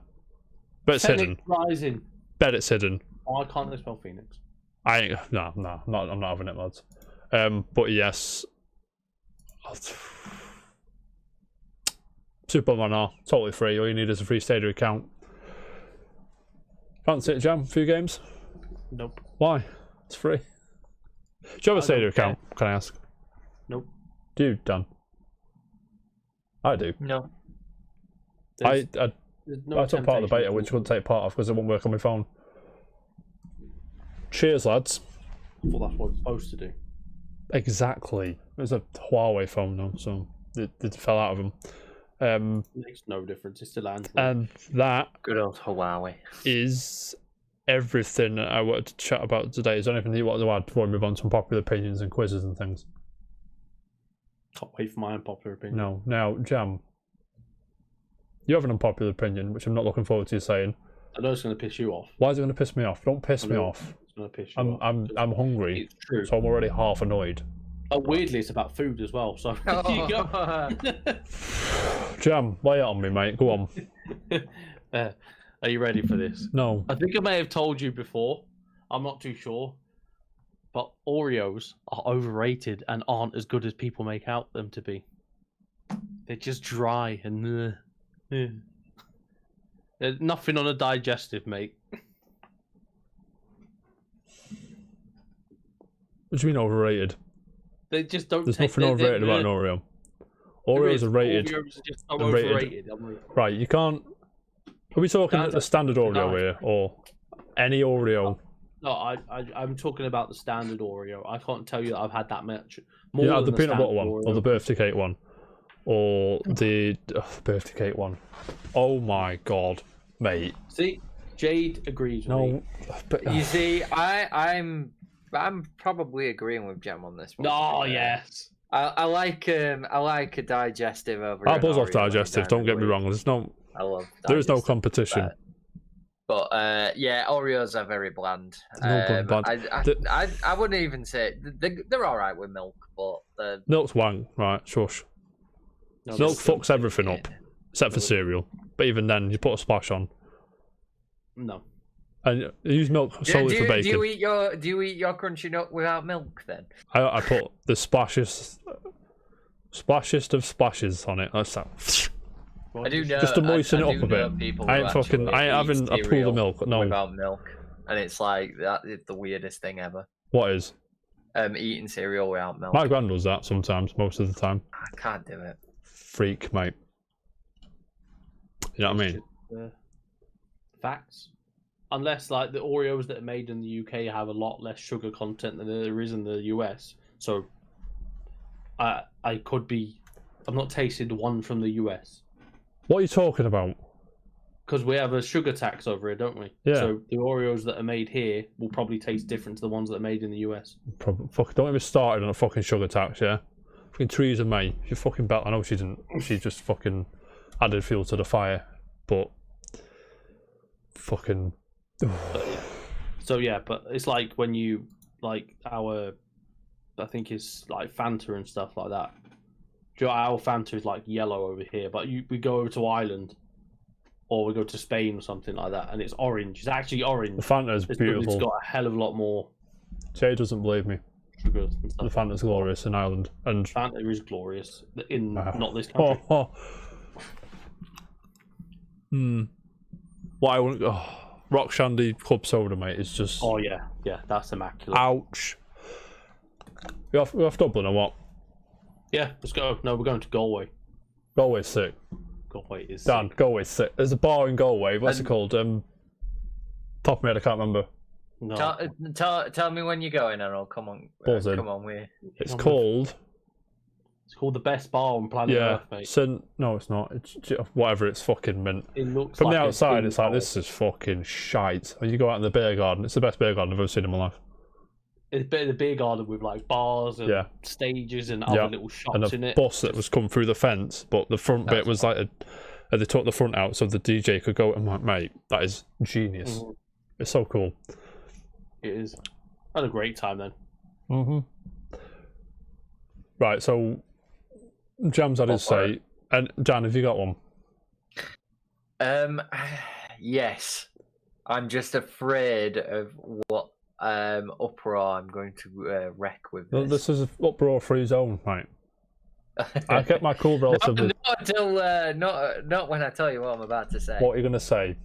Bet it's hidden. Rising. Bet it's hidden. Oh, I can't spell Phoenix. No, I'm not having it, lads. But yes. Superman are totally free. All you need is a free Stadia account. Fancy it, Jam? A few games? Nope. Why? It's free. Do you have a Stadia account? Can I ask? Nope. Do you, Dan? I do. No. I No took part of the beta, which I couldn't take part of because it wouldn't work on my phone. Cheers, lads. Well, that's what it's supposed to do. Exactly. It was a Huawei phone though, so it fell out of them. Makes no difference. It's still Android. And that Good old Huawei. is everything I wanted to chat about today. Is there anything that you want to add before we move on to unpopular opinions and quizzes and things? Can't wait for my unpopular opinion. No. Now, Jam, you have an unpopular opinion, which I'm not looking forward to you saying. I know it's going to piss you off. Why is it going to piss me off? Don't piss me off. It's going to piss you off. I'm hungry, It's true. so I'm already half annoyed. Weirdly, it's about food as well. So there you go. Jam, lay it on me, mate. Go on. Are you ready for this? No. I think I may have told you before. I'm not too sure. But Oreos are overrated and aren't as good as people make out them to be. They're just dry and there's nothing on a digestive, mate. What do you mean overrated? They just don't. There's nothing overrated about an Oreo. Oreos are rated. Oreos are just so and rated. overrated. Right, you can't. Are we talking the standard Oreo here, or any Oreo? No, I'm talking about the standard Oreo. I can't tell you that I've had that much. More Yeah, than the peanut butter one, Oreo. or the birthday cake one, or the birthday cake one. Oh my god, mate. See, Jade agrees with me. But You see, I'm probably agreeing with Jem on this one. Oh yes. I like a digestive over. I an buzz off Oreo digestive. Don't get me wrong. There's no. I love. There is no digestive. competition. But yeah, Oreos are very bland. No bland. I wouldn't even say they're all right with milk, but Milk's wang, right? Shush. No, Milk fucks everything up, except for cereal. But even then, you put a splash on. No. And you use milk solely for bacon. Do you eat your crunchy nut without milk then? I put the splashest of splashes on it. That's that. I do know. Just to moisten it I up do a bit. know people I who ain't fucking. I ain't actually having eat a pool cereal of milk. No. without milk, and it's like that is the weirdest thing ever. What is? Eating cereal without milk. My gran does that sometimes, most of the time. I can't do it. Freak, mate. You know what I mean? Facts. Unless like the Oreos that are made in the UK have a lot less sugar content than there is in the US. So I could be. I've not tasted one from the US. What are you talking about? Because we have a sugar tax over here, don't we? Yeah. So the Oreos that are made here will probably taste different to the ones that are made in the US. Fuck, don't get me started on a fucking sugar tax, yeah? Fucking Theresa May. She fucking bet. I know she didn't. She just fucking added fuel to the fire. But fucking. So yeah, but it's like when you like our, I think it's like Fanta and stuff like that. Do you know, our Fanta is like yellow over here, but we go over to Ireland, or we go to Spain or something like that, and it's orange. It's actually orange. The Fanta's beautiful. It's got a hell of a lot more Jay doesn't believe me. sugars and stuff. The Fanta's glorious in Ireland, and Fanta is glorious in not this country. Why wouldn't? Rock Shandy Club Soda, mate, is just. Oh yeah, that's immaculate. Ouch. We off Dublin or what? Yeah, let's go. No, we're going to Galway. Galway's sick. Galway is Dan, sick. Galway's sick. There's a bar in Galway. What's it called? Top of my head, I can't remember. No. Tell me when you're going, and I'll come on. Buzzing. Come on, we. It's called. It's called the best bar on planet Yeah. Earth, mate. No, it's not. It's whatever it's fucking meant. It looks From like the a outside, big it's like bowl. this is fucking shite. When you go out in the beer garden, it's the best beer garden I've ever seen in my life. It's a bit of the beer garden with like bars and Yeah. stages and other little shops And in a it. bus that was come through the fence, but the front bit was like they took the front out so the DJ could go. I'm like, mate, that is genius. Mhm. It's so cool. It is. I had a great time then. Right, so Jam's had his say, and Jan, have you got one? Yes. I'm just afraid of what uproar I'm going to wreck with No, this. this is an uproar-free zone, right? I kept my cool relatively. Not until not when I tell you what I'm about to say. What are you gonna say?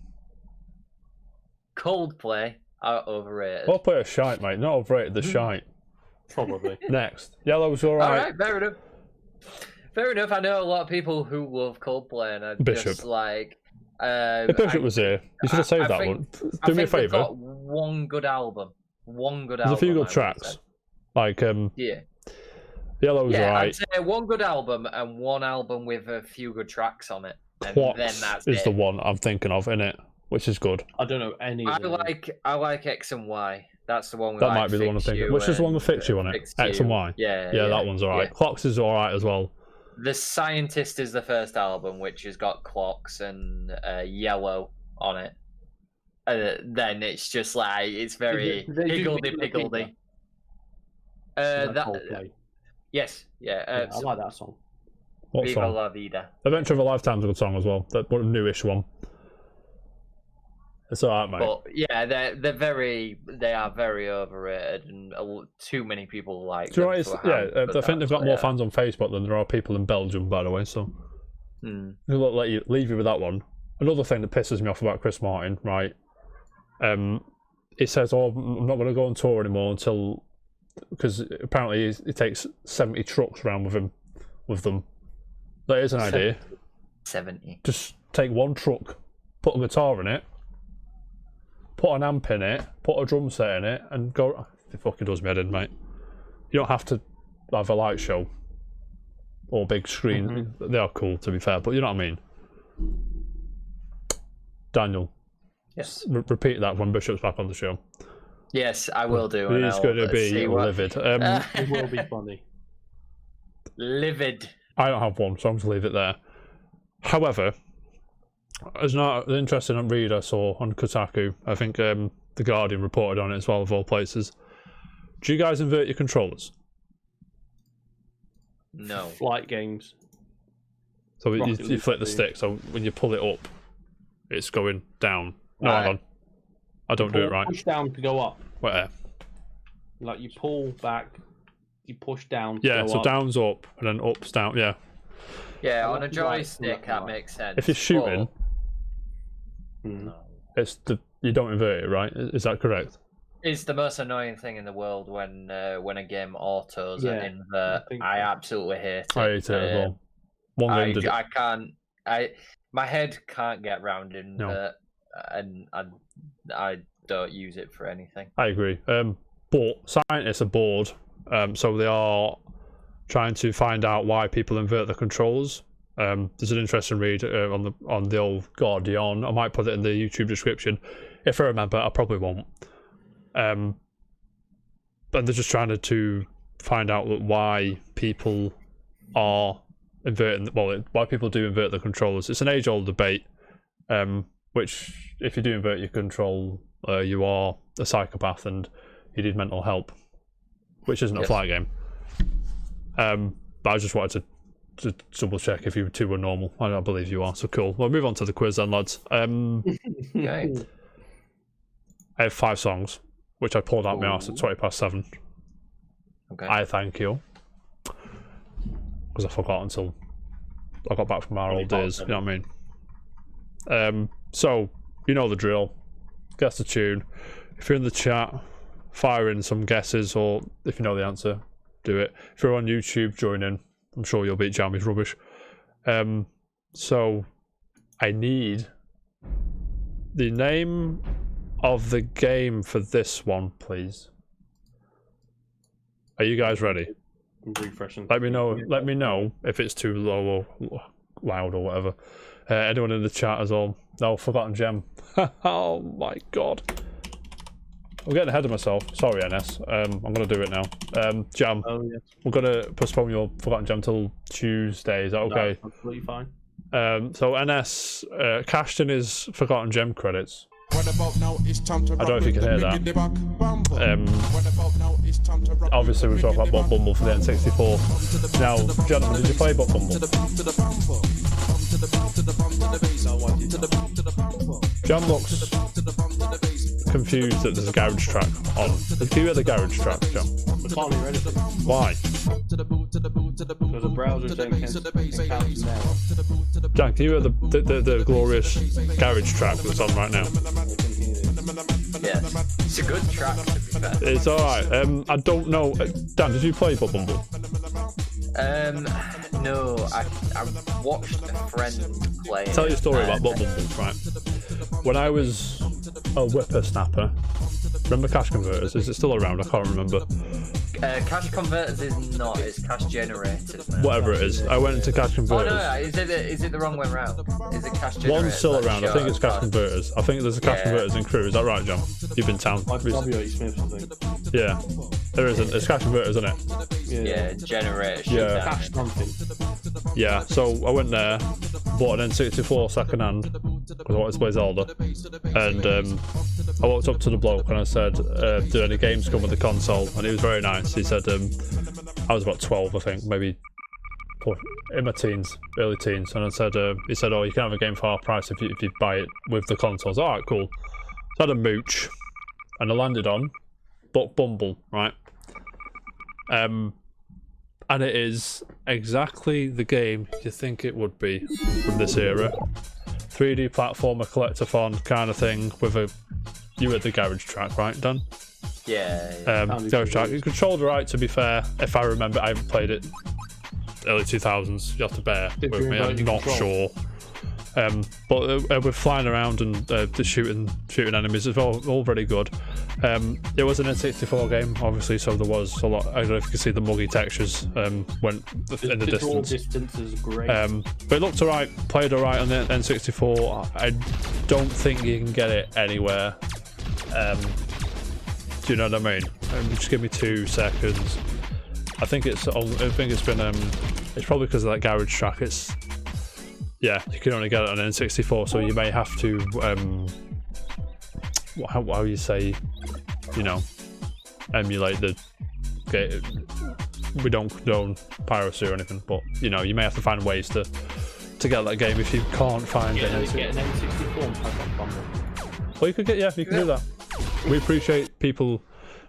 Coldplay are overrated. Coldplay are shite, mate. Not overrated. They're shite. Probably. Next, Yellow's all All right. right, fair enough. Fair enough. I know a lot of people who love Coldplay, and I Bishop. just like. If Bishop was here, you should have saved that one. Do me a They've favour. got one good album. There's a few good tracks. Like Yeah. Yellow's Yeah, I'd alright. say one good album and one album with a few good tracks on it. And then Clocks that's is it. the one I'm thinking of, innit? Which is good. I don't know any of them. I like X and Y. That's the one with That like, might be the one I'm Fix thinking. You Which is the one and, with Fix You on it? Fix X You. and Y. Yeah, Yeah, that one's alright. yeah. Clocks is alright as well. The Scientist is the first album, which has got Clocks and Yellow on it. Then it's just like it's very They do higgledy-piggledy. That That Coldplay. Yes, yeah. I like that song. What Viva song? la vida. Adventure of a Lifetime's a good song as well. That one, a newish one. It's alright, mate. But yeah, they are very overrated, and too many people like. Do you know them what for it's, yeah, how I think they've got more yeah. fans on Facebook than there are people in Belgium, by the way. So I'll leave you with that one. Another thing that pisses me off about Chris Martin, right? He says, "Oh, I'm not going to go on tour anymore until," because apparently he takes 70 trucks around with them. That is an idea. 70. Just take one truck, put a guitar in it, put an amp in it, put a drum set in it, and go. It fucking does me head in, mate. You don't have to have a light show or big screen. They are cool, to be fair, but you know what I mean. Daniel. Yes. Repeat that when Bishop's back on the show. Yes, I will do. He's going to be livid. It will be funny. Livid. I don't have one, so I'm going to leave it there. However, there's not an interesting read I saw on Kotaku. I think The Guardian reported on it as well, of all places. Do you guys invert your controllers? No. Flight games. So you flip the stick, so when you pull it up, it's going down. No, hang on. I don't do it right. Push down to go up. Where? Like you pull back, you push down. Yeah, so up. down's up, and then up's down, yeah. Yeah, on a joystick, that makes sense. If you're shooting, you don't invert it, right? Is that correct? It's the most annoying thing in the world when a game autos and invert. I absolutely hate it. I hate it as well. One game I can't. My head can't get round invert, and I don't use it for anything. I agree. But scientists are bored, so they are trying to find out why people invert the controls. There's an interesting read on the old Guardian. I might put it in the YouTube description. If I remember, I probably won't. But they're just trying to find out why people are inverting. Well, why people do invert the controllers. It's an age-old debate. Which, if you do invert your control, you are a psychopath and you need mental help, which isn't a flight game. But I just wanted to double check if you two were normal. I don't believe you are, so cool. We'll move on to the quiz then, lads. Okay. I have 5 songs, which I pulled out my arse at 7:20. Okay. I thank you. Because I forgot until I got back from our old days, you know what I mean? So, you know the drill. Guess the tune. If you're in the chat, fire in some guesses, or if you know the answer, do it. If you're on YouTube, join in. I'm sure you'll beat Jamie's rubbish. So, I need the name of the game for this one, please. Are you guys ready? Refreshing. Let me know if it's too low or loud or whatever. Anyone in the chat as well? No, Forgotten Gem. Oh my god. I'm getting ahead of myself. Sorry, NS. I'm going to do it now. Jam, we're going to postpone your Forgotten Gem till Tuesday. Is that okay? That's absolutely fine. So NS cashed in his Forgotten Gem credits. I don't know if you can hear that. Obviously, we're talking about Bot Bumble for the N64. Now, gentlemen, did you play Bot Bumble? Jam looks confused that there's a garage track on. Can you hear the garage track, Jam? I can't hear anything. Why? Because the browser don't count now. Jan, can you hear the glorious garage track that's on right now? Yeah, it's a good track, to be fair. It's alright. I don't know. Dan, did you play Bot Bumble? No, I watched a friend play. Tell you a story about Bot Bumble, right? When I was a whippersnapper, remember Cash Converters? Is it still around? I can't remember. Cash Converters is not, it's Cash Generators now. Whatever it is. I went into Cash Converters. Oh no, is it the wrong way around? Is it Cash Generators? One's still around. I think it's Cash Converters. I think there's a Cash Converters in Crewe. Is that right, John? You've been town. Like W.H. Smith, I think. Yeah. There isn't. It's Cash Converters, isn't it? Yeah, Generators. Yeah. Cash something. Yeah, so I went there, bought an N64 second hand, because I wanted to play Zelda, and I walked up to the bloke and I said, do any games come with the console? And he was very nice. He said, I was about 12, I think, maybe in my teens, early teens, and I said, he said, "Oh, you can have a game for half price if you buy it with the consoles." All right, cool. So I had a mooch, and I landed on Buck Bumble, right? And it is exactly the game you think it would be from this era. 3D platformer, collectathon kind of thing with you at the garage track, right, Dan? Yeah. Garage track. You controlled right, to be fair. If I remember, I haven't played it. Early 2000s. You have to bear with me. I'm not sure. But we're flying around and shooting enemies. It's all very good. It was an N64 game, obviously, so there was a lot. I don't know if you can see the muggy textures went in the distance. Distance is great. But it looked alright, played alright on the N64. I don't think you can get it anywhere. Do you know what I mean? Just give me 2 seconds. I think it's been it's probably because of that garage track. Yeah, you can only get it on N64, so you may have to how you say, you know, emulate the game. We don't condone piracy or anything, but you know, you may have to find ways to get that game if you can't find it. Get an N64 and pack on bundle. Well, you can do that. We appreciate people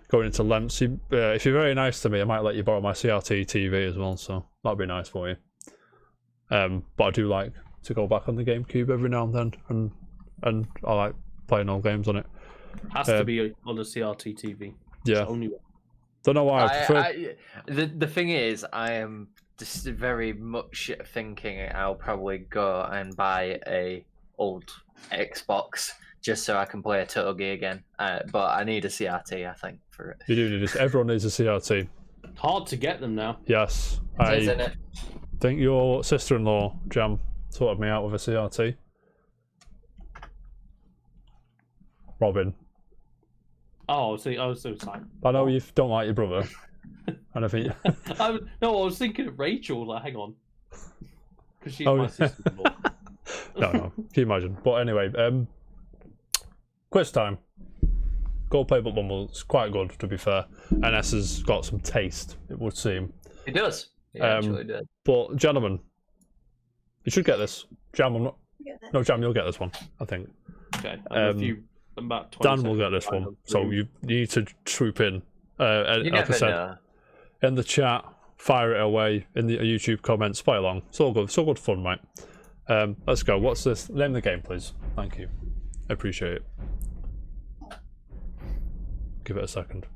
going into lengths. If you're very nice to me, I might let you borrow my CRT TV as well, so that'd be nice for you. But I do like to go back on the GameCube every now and then, and I like playing old games on it. Has to be on the CRT TV. Yeah. Only one. Don't know why. I prefer... The thing is, I am just very much thinking I'll probably go and buy a old Xbox just so I can play a Total Gear again. But I need a CRT, I think, for it. You do need this. Everyone needs a CRT. Hard to get them now. Yes. Isn't it? Think your sister-in-law, Jam, sorted me out with a CRT. Robin. Oh, see, I was so excited. I know you don't like your brother. And I think... I was thinking of Rachel. Like, hang on. Because she's my sister-in-law. No. Can you imagine? But anyway, quiz time. Go play Buck Bumble. It's quite good, to be fair. NS has got some taste, it would seem. It does. It actually does. But, gentlemen, you should get this. Jam, I'm not... No, Jam, you'll get this one, I think. Okay. About 20 Dan will get this one. So you need to troop in. Like I said, know. in the chat, fire it away. In the YouTube comments, play along. It's all good. It's all good fun, mate. Let's go. What's this? Name the game, please. Thank you. I appreciate it. Give it a second.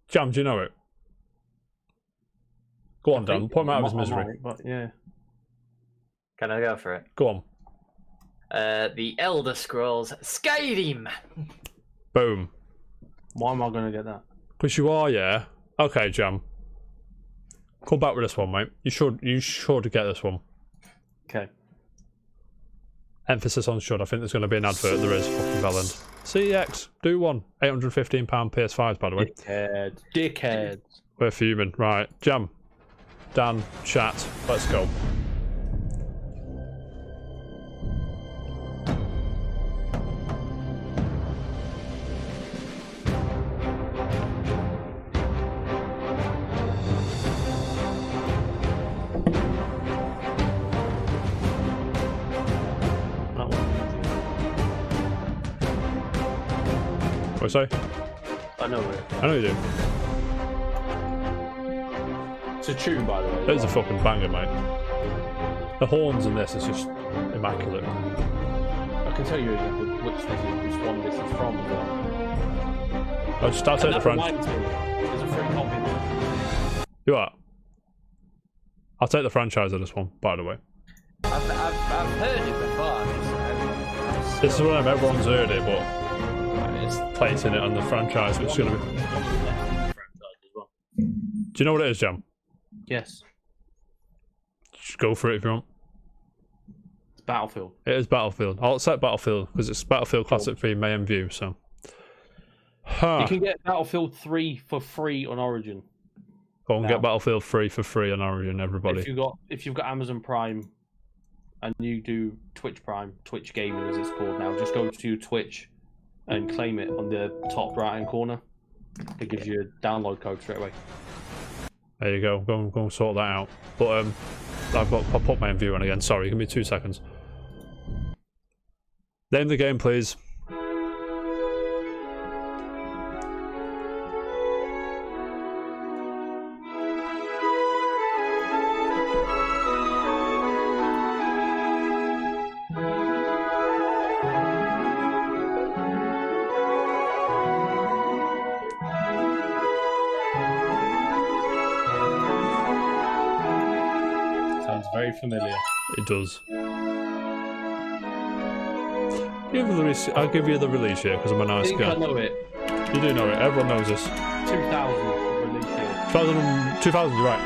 Jam, do you know it? Go on, Dan. Point him out of his misery. But yeah. Can I go for it? Go on. The Elder Scrolls Skyrim. Boom. Why am I going to get that? Because you are, yeah. Okay, Jam. Come back with this one, mate. You should get this one. Okay. Emphasis on should. I think there's going to be an advert. There is. Fucking Valend. CEX. Do one. £815 PS5s, by the way. Dickheads. We're fuming. Right. Jam. Dan. Chat. Let's go. What do I say? I know it. I know you do. It's a tune, by the way. That is a fucking banger, mate. The horns in this is just immaculate. I can tell you which one this is from as well. I'll take the French. There's a free copy. You are? I'll take the franchise of this one, by the way. I've heard it before. This is one of everyone's heard it, but it's placing it on the franchise, which is going to be... Do you know what it is, Jam? Yes. Just go for it if you want. It's Battlefield. It is Battlefield. I'll set Battlefield, because it's Battlefield Classic 3 May and View, so... You can get Battlefield 3 for free on Origin. Go and now. get Battlefield 3 for free on Origin, everybody. If you've got Amazon Prime and you do Twitch Prime, Twitch Gaming as it's called now, just go to Twitch and claim it on the top right hand corner. It gives you a download code straight away. There you go. Go and sort that out. But I've got to pop up my view on again. Sorry, give me 2 seconds. Name the game, please. Sounds very familiar. It does. I'll give you the release year because I'm a nice guy. I know it. You do know it. Everyone knows this. 2000 release year. 2000, you're right.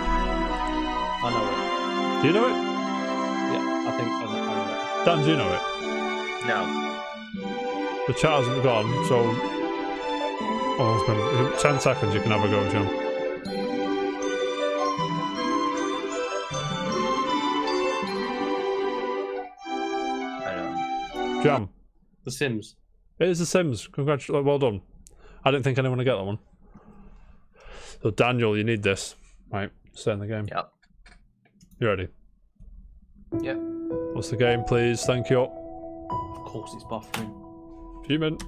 I know it. Do you know it? Yeah, I think I know it. Dan, do you know it? No. The chat hasn't gone, so... Oh, it's been 10 seconds, you can have a go, John. I don't know. Jam. The Sims. It is The Sims. Congratulations. Well done. I didn't think anyone would get that one. So, Daniel, you need this. Right, stay in the game. Yep. You ready? Yep. What's the game, please? Thank you. Of course it's buffering. Human.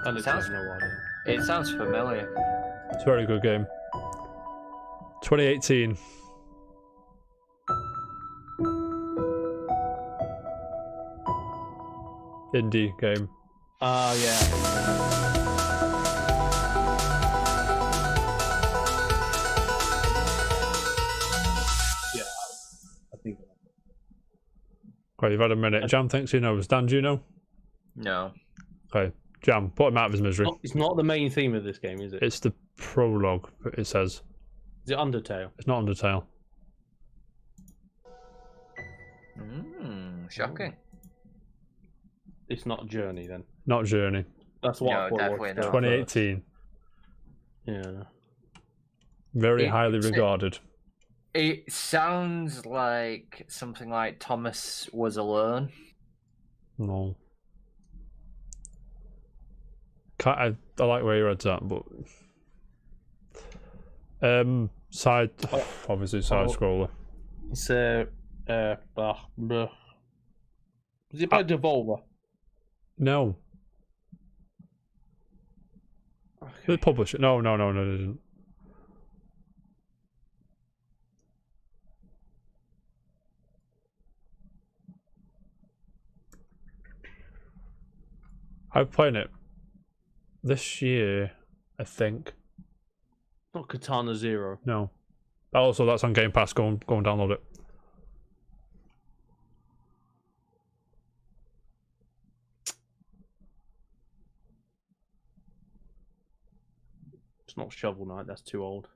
I literally Sounds- have no idea. It sounds familiar. It's a very good game. 2018. Indie game. Yeah. Yeah, I think. Right, you've had a minute. Jam thinks he knows. Dan, do you know? No. Okay. Jam, put him out of his misery. It's not the main theme of this game, is it? It's the prologue, it says. Is it Undertale? It's not Undertale. Shocking. It's not Journey then. Not Journey. That's what No, I thought it definitely was. not. 2018. Yeah. Very It- highly regarded. It sounds like something like Thomas Was Alone. No. I like where your head's at, but side obviously side scroller. It's blah. Is it by Devolver? No. They publish it. No, they didn't. I've played it this year, I think. Not Katana Zero. No. Also, that's on Game Pass. Go and download it. It's not Shovel Knight. That's too old.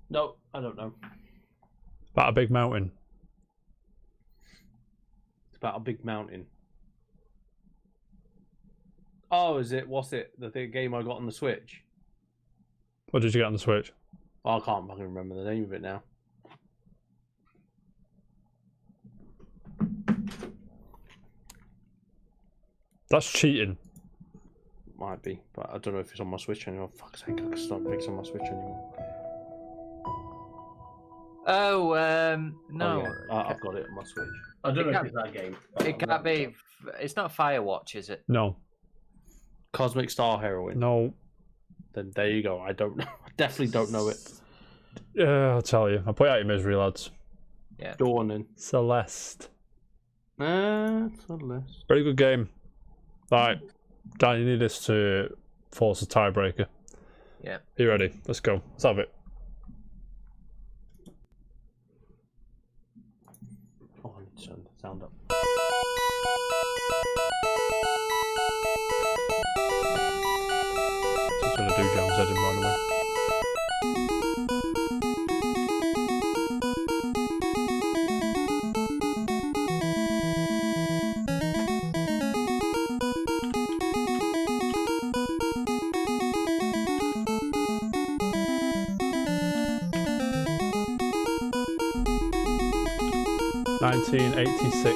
No, I don't know. About a big mountain. It's about a big mountain. Oh, is it? What's it? The game I got on the Switch? What did you get on the Switch? Oh, I can't fucking remember the name of it now. That's cheating. Might be, but I don't know if it's on my Switch anymore. Fuck's sake, I can't think it's on my Switch anymore. Oh, Oh, no. yeah. I've got it on my Switch. I don't know if it's that game. It can't be. It's not Firewatch, is it? No. Cosmic Star Heroine. No. Then there you go. I don't know. I definitely don't know it. Yeah, I'll tell you. I'll put it out your misery, lads. Yeah. Dawning. Celeste. Celeste. Very good game. Right. Dan, you need this to force a tiebreaker. Yeah. Are you ready? Let's go. Let's have it. Oh, I need to turn the sound up. Just gonna do jams. I didn't run away. (1986).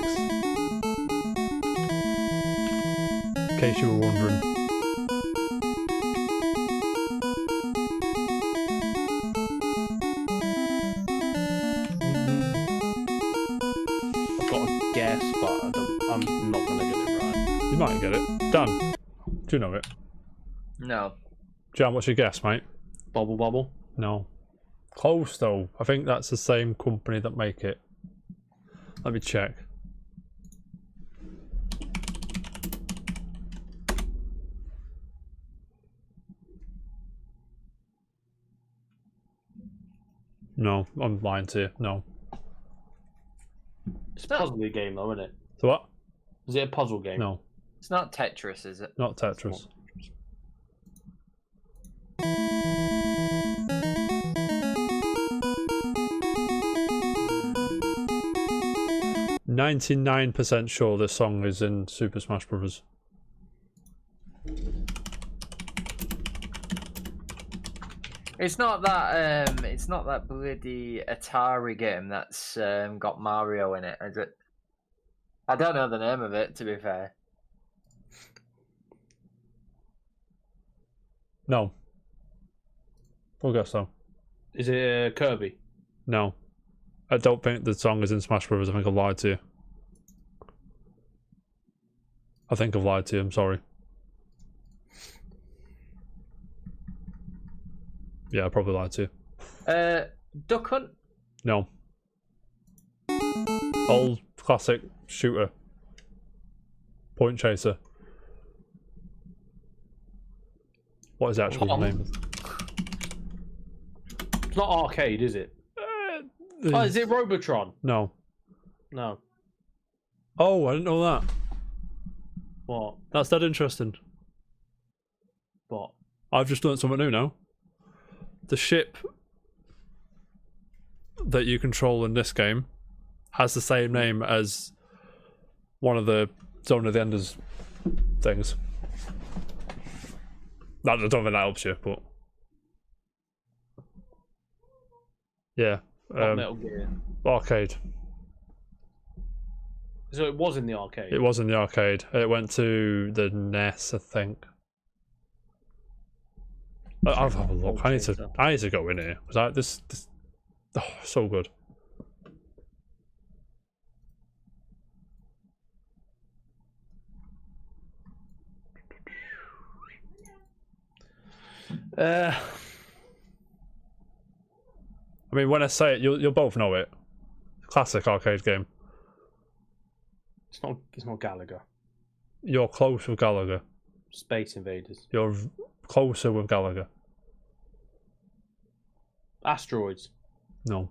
In case you were wondering. I've got a guess, but I'm not gonna get it right. You might get it. Dan, do you know it? No. Jan, what's your guess, mate? Bubble Bubble. No. Close though. I think that's the same company that make it. Let me check. No, I'm lying to you. No. It's a puzzle game, though, isn't it? So what? Is it a puzzle game? No, It's not Tetris, is it? not Tetris. %99% sure this song is in Super Smash Bros. It's not that. It's not that bloody Atari game that's got Mario in it, is it? I don't know the name of it, to be fair. No. We'll guess so. Is it Kirby? No. I don't think the song is in Smash Bros. I think I've lied to you. I think I've lied to you, I'm sorry. Yeah, I probably lied to you. Duck Hunt? No. Old classic shooter. Point chaser. What is the actual What? name? It's not arcade, is it? Oh, is it Robotron? No. No. Oh, I didn't know that. What? That's dead interesting. What? I've just learned something new now. The ship that you control in this game has the same name as one of the Zone of the Enders things. I don't think that helps you, but yeah. Not Metal Gear. Arcade. So it was in the arcade? It was in the arcade. It went to the NES, I think. I'll have a look. I need to go in here. Was this oh, so good. I mean, when I say it, you'll both know it. Classic arcade game. It's not Gallagher. You're close with Gallagher. Space Invaders. You're closer with Gallagher. Asteroids. No.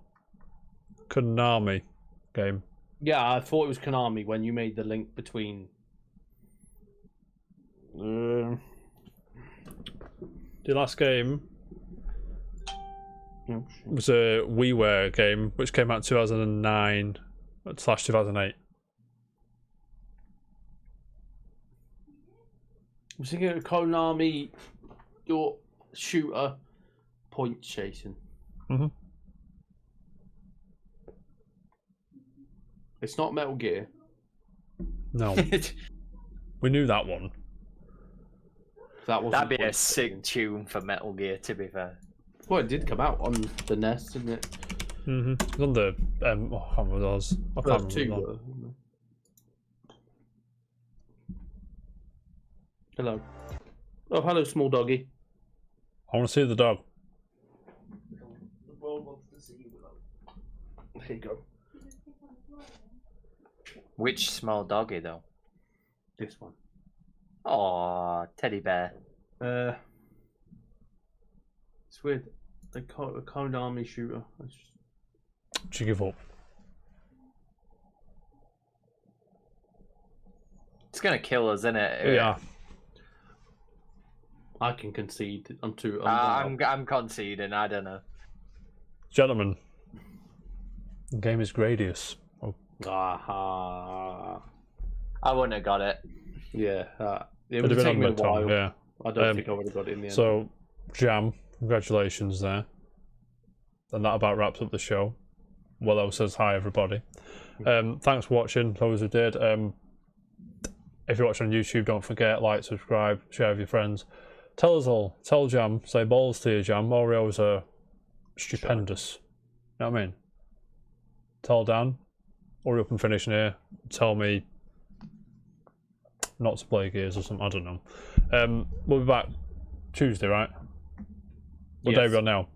Konami game. Yeah, I thought it was Konami when you made the link between. The last game was a WiiWare game which came out in 2009/2008. I'm thinking of Konami, your shooter, point chasing. Mm-hmm. It's not Metal Gear. No. We knew that one. That'd be a sick tune for Metal Gear, to be fair. Well, it did come out on the NES, didn't it? It's on the I can't remember those. I can't First remember. two. Hello. Oh, hello, small doggy. I want to see the dog. The world wants to see you. There you go. Which small doggy though? This one. Oh, teddy bear. It's weird. They call it a Cone Army shooter. It's just... Did you give up? It's gonna kill us, isn't it? Yeah. I can concede. I'm conceding. I don't know. Gentlemen, the game is Gradius. Oh, Aha. I wouldn't have got it. Yeah. It it'd would have take been me on a my tongue, while. yeah. I don't think I would have got it in the end. So, Jam, congratulations there. And that about wraps up the show. Willow says hi, everybody. Thanks for watching, those who did. If you're watching on YouTube, don't forget, like, subscribe, share with your friends. Tell us all. Tell Jam. Say balls to you, Jam. Oreos are stupendous. You know what I mean? Tell Dan. Hurry up and finish here. Tell me not to play Gears or something. I don't know. We'll be back Tuesday, right? What day are we on now?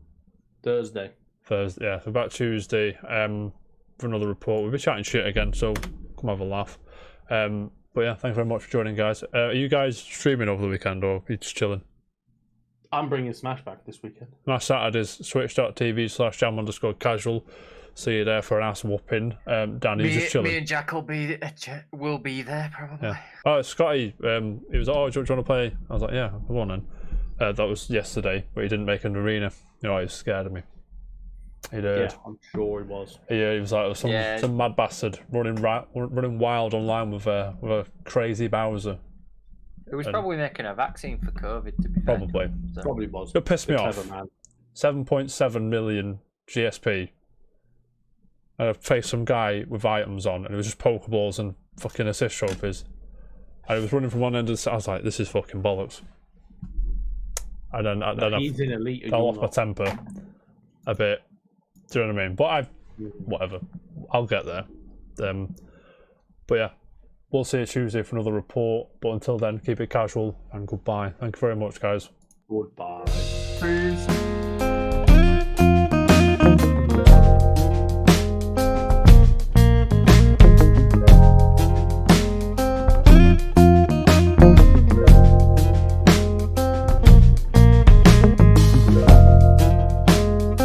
Thursday. Yeah, so back Tuesday for another report. We'll be chatting shit again, so come have a laugh. But yeah, thanks very much for joining, guys. Are you guys streaming over the weekend or are you just chilling? I'm bringing Smash back this weekend. My Saturday's switch.tv/jam_casual. See you there for an ass whooping. Danny's just chilling. Me and Jack will be there probably. Yeah. Oh, Scotty, he was like, oh, do you want to play? I was like, yeah, come on then. That was yesterday, but he didn't make an arena. You know, he was scared of me. He did. Yeah, I'm sure he was. Yeah, he was like some mad bastard running wild online with a crazy Bowser. It was probably making a vaccine for COVID, to be fair. Probably. So. Probably was. It pissed me off. Clever man. 7.7 million GSP. And I faced some guy with items on, and it was just Pokeballs and fucking assist trophies. And he was running from one end of the... I was like, this is fucking bollocks. And then he's in elite. I lost my temper a bit. Do you know what I mean? But whatever. I'll get there. But yeah, we'll see you Tuesday for another report. But until then, keep it casual and goodbye. Thank you very much, guys. Goodbye. Peace.